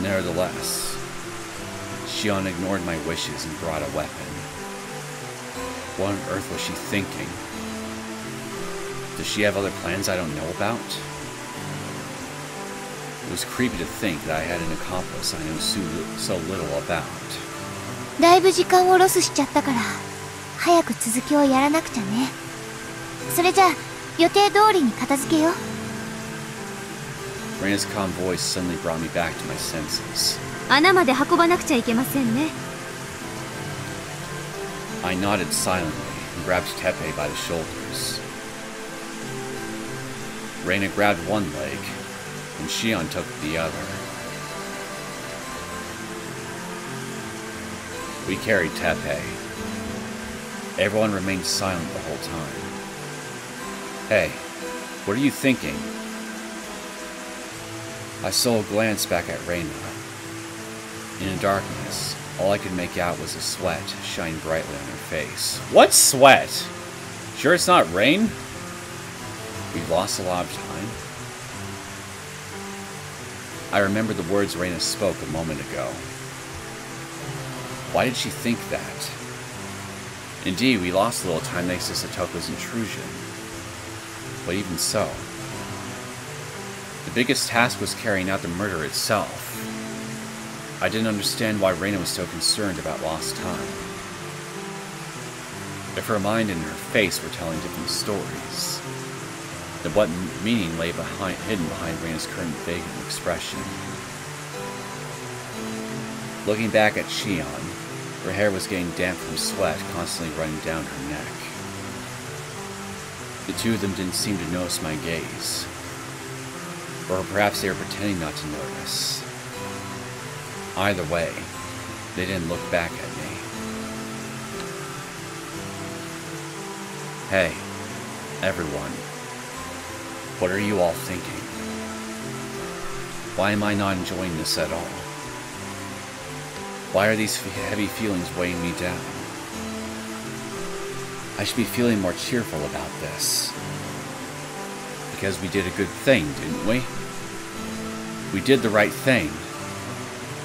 Nevertheless, Shion ignored my wishes and brought a weapon. What on earth was she thinking? Does she have other plans I don't know about? It was creepy to think that I had an accomplice I knew so little about. だいぶ時間をロスしちゃったから、早く続きをやらなくちゃね。それじゃあ予定通りに片付けよう。Reina's calm voice suddenly brought me back to my senses. 穴まで運ばなくちゃいけませんね。I nodded silently and grabbed Teppei by the shoulders. Reina grabbed one leg, and Shion took the other. We carried Teppei. Everyone remained silent the whole time. Hey, what are you thinking? I stole a glance back at Reina. In the darkness, all I could make out was a sweat shine brightly on her face. What sweat? Sure it's not rain? We've lost a lot of time. I remembered the words Reina spoke a moment ago. Why did she think that? Indeed, we lost a little time thanks to Satoko's intrusion. But even so, the biggest task was carrying out the murder itself. I didn't understand why Reina was so concerned about lost time. If her mind and her face were telling different stories, then what meaning lay hidden behind Reina's current vague expression? Looking back at Shion, her hair was getting damp from sweat constantly running down her neck. The two of them didn't seem to notice my gaze. Or perhaps they were pretending not to notice. Either way, they didn't look back at me. Hey, everyone. What are you all thinking? Why am I not enjoying this at all? Why are these heavy feelings weighing me down? I should be feeling more cheerful about this. Because we did a good thing, didn't we? We did the right thing.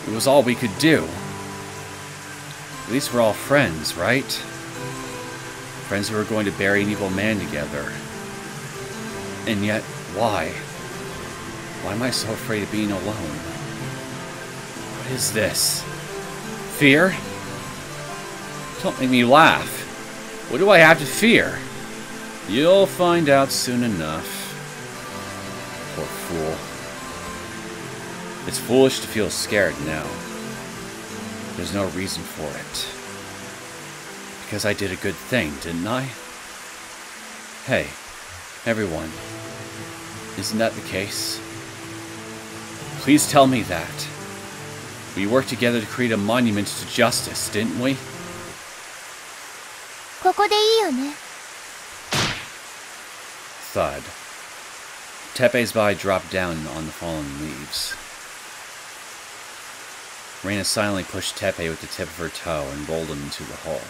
It was all we could do. At least we're all friends, right? Friends who are going to bury an evil man together. And yet, why? Why am I so afraid of being alone? What is this? Fear? Don't make me laugh. What do I have to fear? You'll find out soon enough. Poor fool. It's foolish to feel scared now. There's no reason for it. Because I did a good thing, didn't I? Hey, everyone. Isn't that the case? Please tell me that. We worked together to create a monument to justice, didn't we? ここでいいよね。 Thud. Teppei's body dropped down on the fallen leaves. Reina silently pushed Teppei with the tip of her toe and rolled him into the hole.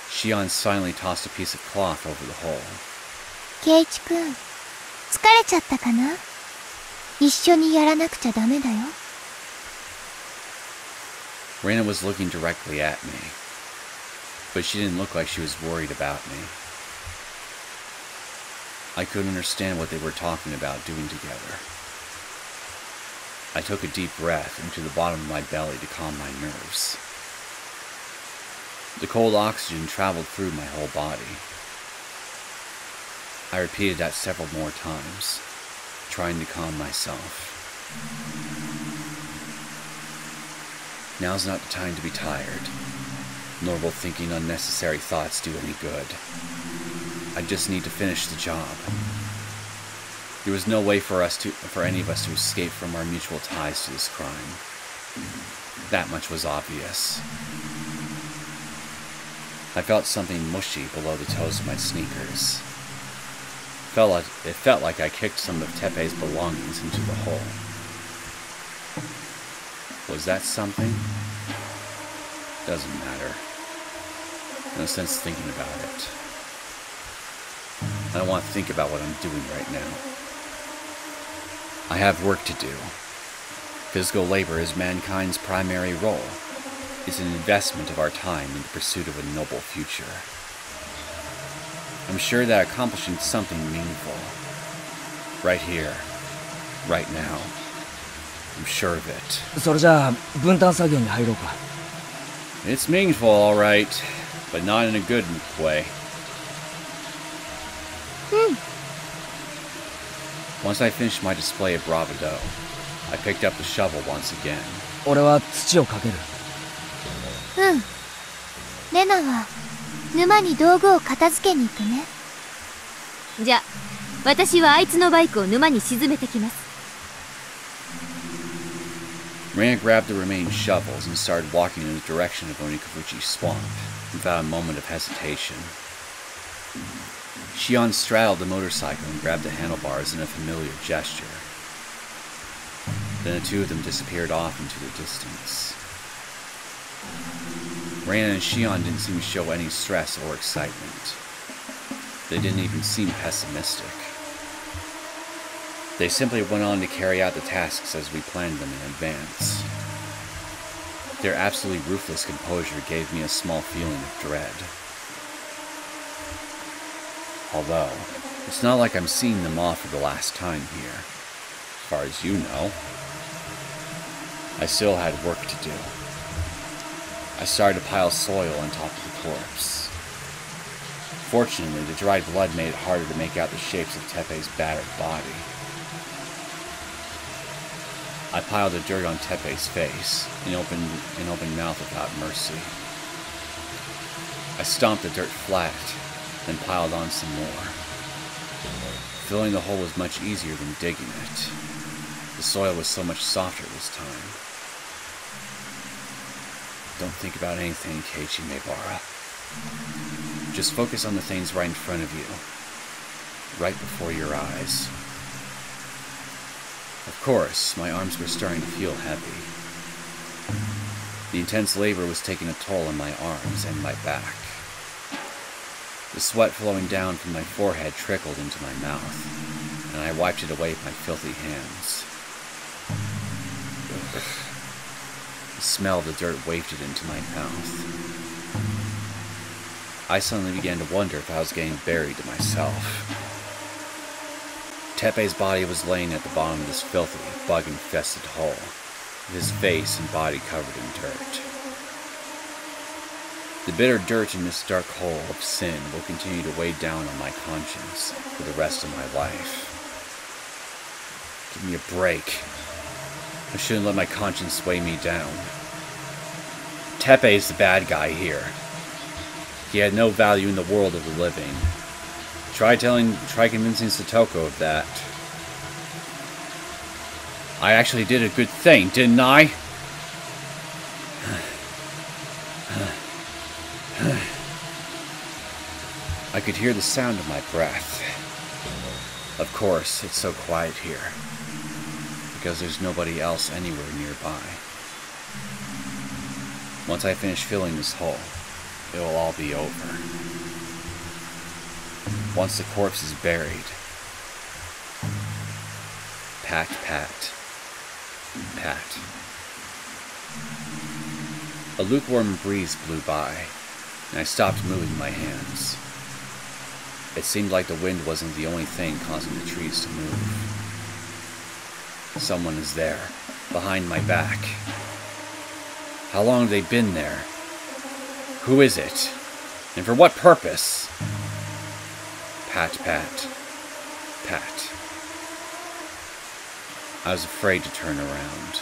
Shion silently tossed a piece of cloth over the hole. ケイチ君、疲れちゃったかな？一緒にやらなくちゃダメだよ。Reina was looking directly at me, but she didn't look like she was worried about me. I couldn't understand what they were talking about doing together. I took a deep breath into the bottom of my belly to calm my nerves. The cold oxygen traveled through my whole body. I repeated that several more times, trying to calm myself. Now's not the time to be tired, nor will thinking unnecessary thoughts do any good. I just need to finish the job. There was no way for any of us to escape from our mutual ties to this crime. That much was obvious. I felt something mushy below the toes of my sneakers. It felt like I kicked some of Teppei's belongings into the hole. Was that something? Doesn't matter. No sense thinking about it. I don't want to think about what I'm doing right now. I have work to do. Physical labor is mankind's primary role. It's an investment of our time in the pursuit of a noble future. I'm sure that accomplishing something meaningful, right here, right now, I'm sure of it. それじゃあ分担作業に入ろうか。It's meaningful, all right, but not in a good way. Once I finished my display of bravado, I picked up the shovel once again. 俺は土をかける。うん。レナは沼に道具を片付けに行くね。じゃあ私はあいつのバイクを沼に沈めてきます。Rena grabbed the remaining shovels and started walking in the direction of Onikafuchi's swamp, without a moment of hesitation. Shion straddled the motorcycle and grabbed the handlebars in a familiar gesture. Then the two of them disappeared off into the distance. Rena and Shion didn't seem to show any stress or excitement. They didn't even seem pessimistic. They simply went on to carry out the tasks as we planned them in advance. Their absolutely ruthless composure gave me a small feeling of dread. Although, it's not like I'm seeing them off for the last time here. As far as you know. I still had work to do. I started to pile soil on top of the corpse. Fortunately, the dried blood made it harder to make out the shapes of Teppei's battered body. I piled the dirt on Teppei's face, an open mouth without mercy. I stomped the dirt flat, then piled on some more. Filling the hole was much easier than digging it. The soil was so much softer this time. Don't think about anything, Keiichi Maebara. Just focus on the things right in front of you, right before your eyes. Of course, my arms were starting to feel heavy. The intense labor was taking a toll on my arms and my back. The sweat flowing down from my forehead trickled into my mouth, and I wiped it away with my filthy hands. The smell of the dirt wafted into my mouth. I suddenly began to wonder if I was getting buried to myself. Teppei's body was laying at the bottom of this filthy, bug-infested hole, with his face and body covered in dirt. The bitter dirt in this dark hole of sin will continue to weigh down on my conscience for the rest of my life. Give me a break. I shouldn't let my conscience weigh me down. Teppei's the bad guy here. He had no value in the world of the living. Try convincing Satoko of that. I actually did a good thing, didn't I? I could hear the sound of my breath. Of course, it's so quiet here, because there's nobody else anywhere nearby. Once I finish filling this hole, it will all be over. Once the corpse is buried, pat, pat, pat. A lukewarm breeze blew by, and I stopped moving my hands. It seemed like the wind wasn't the only thing causing the trees to move. Someone is there, behind my back. How long have they been there? Who is it? And for what purpose? Pat, pat, pat. I was afraid to turn around.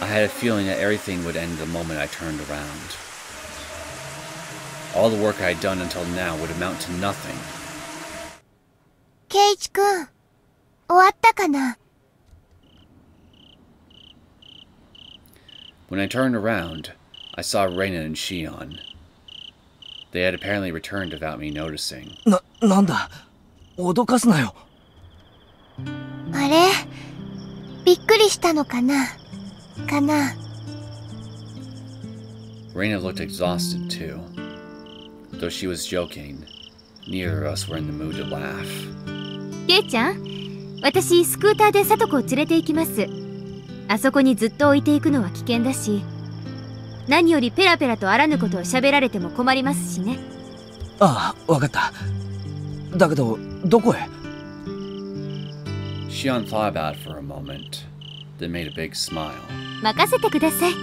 I had a feeling that everything would end the moment I turned around. All the work I had done until now would amount to nothing. Keiichi-kun, 終わったかな? When I turned around, I saw Reina and Shion. They had apparently returned without me noticing. なんだ? 脅かすなよ。あれ? びっくりしたのかな? かな? Reina looked exhausted too. Though she was joking, neither of us were in the mood to laugh. ケイちゃん、私スクーターでサトコを連れて行きます。あそこにずっと置いていくのは危険だし、何よりペラペラとあらぬことを喋られても困りますしね。ああ、わかった。だけど、どこへ? Shion thought about it for a moment, then made a big smile. 任せてください。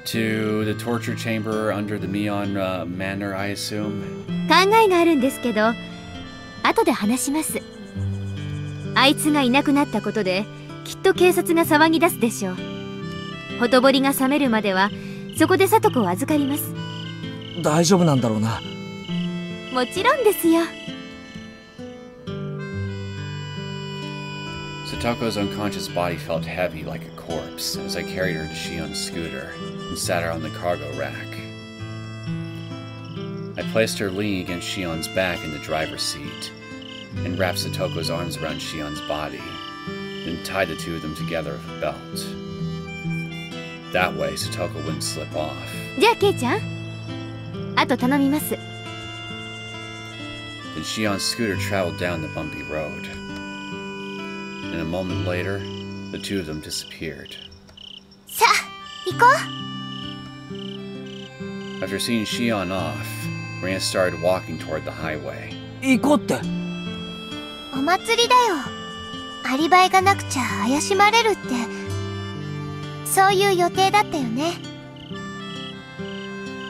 To the torture chamber under the Mion Manor, I assume? 考えがあるんですけど、あ後で話します。あいつがいなくなったことできっと警察が騒ぎ出すでしょう。ほとぼりが冷めるまではそこで聡子を預かります。大丈夫なんだろうな。もちろんですよ。Satoko's unconscious body felt heavy like a corpse as I carried her to Shion's scooter and sat her on the cargo rack. I placed her leaning against Shion's back in the driver's seat and wrapped Satoko's arms around Shion's body, then tied the two of them together with a belt. That way, Satoko wouldn't slip off. じゃあケイちゃん、あと頼みます。Then Shion's scooter traveled down the bumpy road. And a moment later, the two of them disappeared. さあ、行こう。 After seeing Shion off, Rana started walking toward the highway. 行こうって。お祭りだよ。アリバイがなくちゃ怪しまれるって、そういう予定だったよね。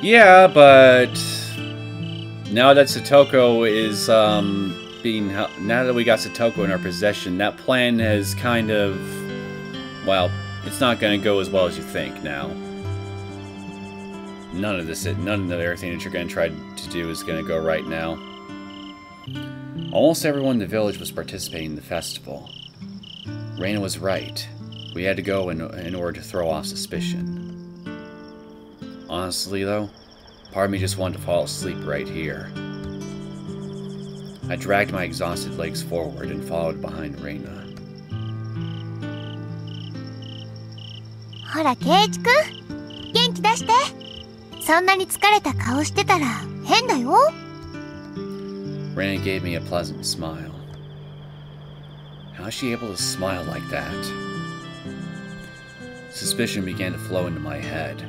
Yeah, but now that Satoko is being now that we got Satoko in our possession, that plan has kind of, well, it's not going to go as well as you think now. None of everything that you're going to try to do is going to go right now. Almost everyone in the village was participating in the festival. Reina was right. We had to go in order to throw off suspicion. Honestly, though, part of me just wanted to fall asleep right here. I dragged my exhausted legs forward and followed behind Reina. ほら、ケイチくん、元気出して。そんなに疲れた顔してたら変だよ。Reina gave me a pleasant smile. How is she able to smile like that? Suspicion began to flow into my head,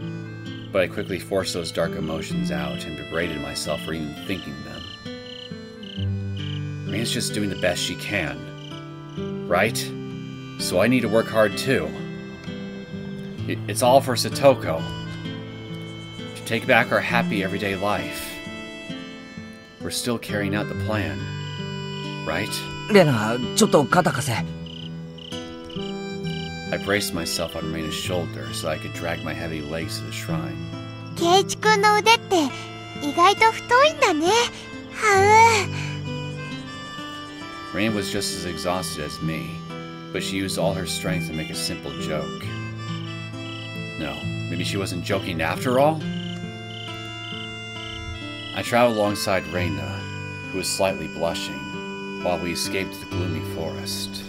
but I quickly forced those dark emotions out and berated myself for even thinking them. Reina's just doing the best she can, right? So I need to work hard too. It's all for Satoko. To take back our happy everyday life. We're still carrying out the plan, right? レナ、ちょっと肩貸せ。I braced myself on Reina's shoulder so I could drag my heavy legs to the shrine. ケイチくんの腕って意外と太いんだね。はう。Reina was just as exhausted as me, but she used all her strength to make a simple joke. No, maybe she wasn't joking after all? I traveled alongside Reina, who was slightly blushing, while we escaped the gloomy forest.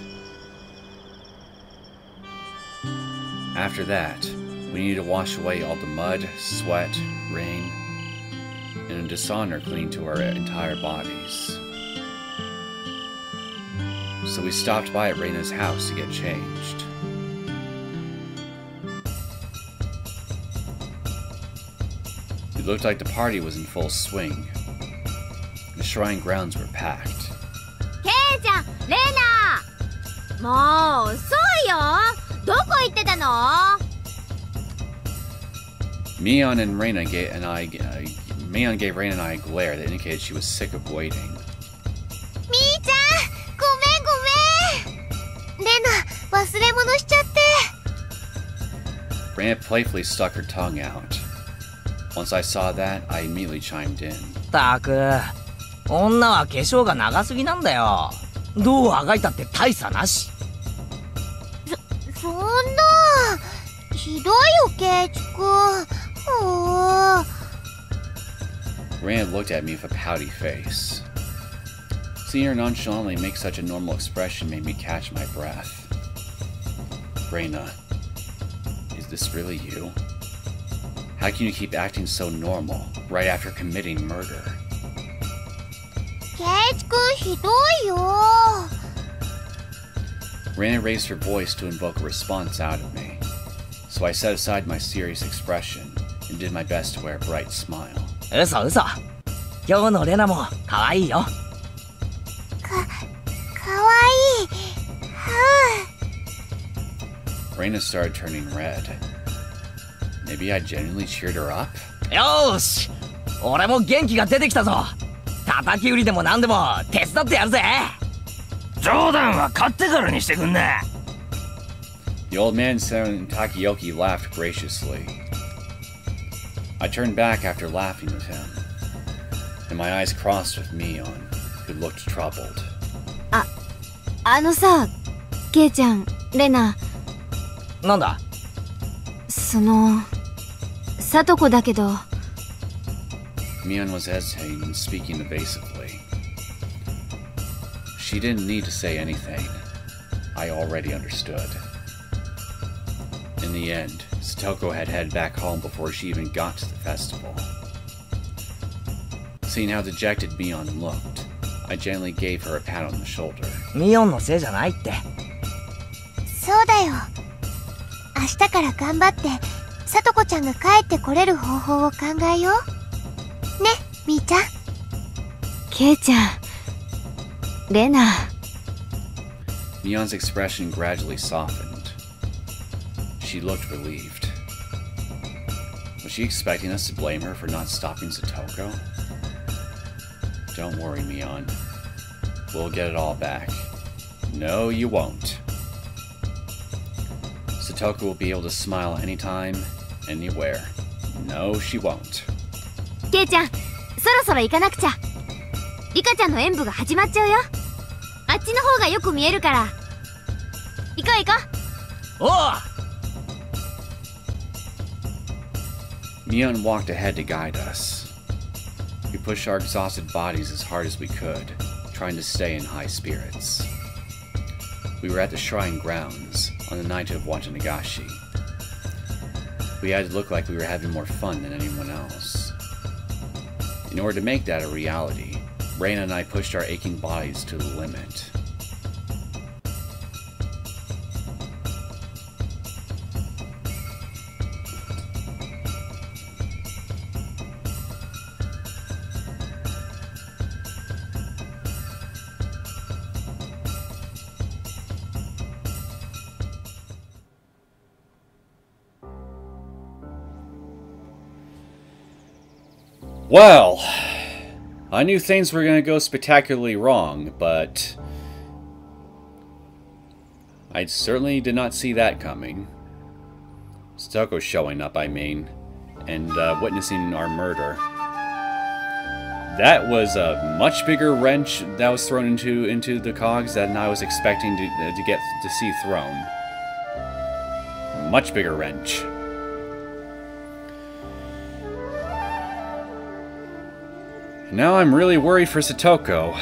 After that, we needed to wash away all the mud, sweat, rain, and a dishonor clinging to our entire bodies. So we stopped by at Reina's house to get changed. It looked like the party was in full swing. The shrine grounds were packed. ケイちゃん、レナ、もう遅いよ。どこ行ってたの？ Mion gave Reina and I a glare that indicated she was sick of waiting. みーちゃん、ごめん。レナ、忘れ物しちゃって。Reina playfully stuck her tongue out. Once I saw that, I immediately chimed in. たく、女は化粧が長すぎなんだよ。どうあがいたって大差なし。そんな、ひどいよ、ケイチくん。ほー。Reina looked at me with a pouty face. Seeing her nonchalantly make such a normal expression made me catch my breath. Reina, is this really you? How can you keep acting so normal right after committing murder? ケイチくん、ひどいよ。Reina raised her voice to invoke a response out of me, so I set aside my serious expression and did my best to wear a bright smile. 嘘。今日のレナも可愛いよ。かわいい。はぁ。Reina started turning red. Maybe I genuinely cheered her up? よーし、俺も元気が出てきたぞ。叩き売りでも何でも手伝ってやるぜ。冗談は買ってからにしてくんな。 The old man and Takeyoki laughed graciously. I turned back after laughing at him, and my eyes crossed with Mion, who looked troubled. あのさ、ケイちゃん、レナ。なんだ？サトコだけど。Mion was hesitating and speaking evasively. She didn't need to say anything. I already understood. In the end, Satoko had headed back home before she even got to the festival. Seeing how dejected Mion looked, I gently gave her a pat on the shoulder. ミオンのせいじゃないって。そうだよ。明日から頑張って、さとこちゃんが帰ってこれる方法を考えよう。ね、みーちゃん。ケイちゃん、レナ。Mion's expression gradually softened. She looked relieved. Was she expecting us to blame her for not stopping Satoko? Don't worry, Mion. We'll get it all back. No, you won't. Satoko will be able to smile anytime, anywhere. No, she won't. ケイちゃん、そろそろ行かなくちゃ。リカちゃんの演舞が始まっちゃうよ。あっちの方がよく見えるから。行こう行こう。おう。Mion walked ahead to guide us. We pushed our exhausted bodies as hard as we could, trying to stay in high spirits. We were at the shrine grounds on the night of Watanagashi. We had to look like we were having more fun than anyone else. In order to make that a reality, Reina and I pushed our aching bodies to the limit. Well, I knew things were going to go spectacularly wrong, but I certainly did not see that coming. Satoko showing up, I mean, and witnessing our murder. That was a much bigger wrench that was thrown into the cogs than I was expecting to see thrown. Much bigger wrench. Now I'm really worried for Satoko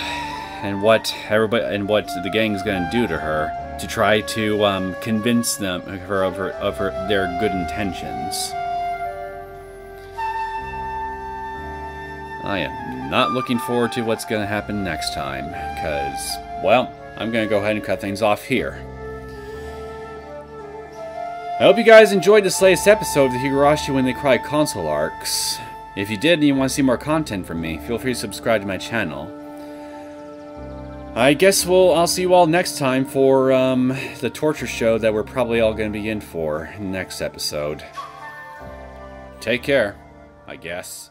and what the gang's gonna do to her to try to convince them of their good intentions. I am not looking forward to what's gonna happen next time, because, well, I'm gonna go ahead and cut things off here. I hope you guys enjoyed this latest episode of the Higurashi When They Cry console arcs. If you did and you want to see more content from me, feel free to subscribe to my channel. I guess I'll see you all next time for the torture show that we're probably all going to be in for in the next episode. Take care, I guess.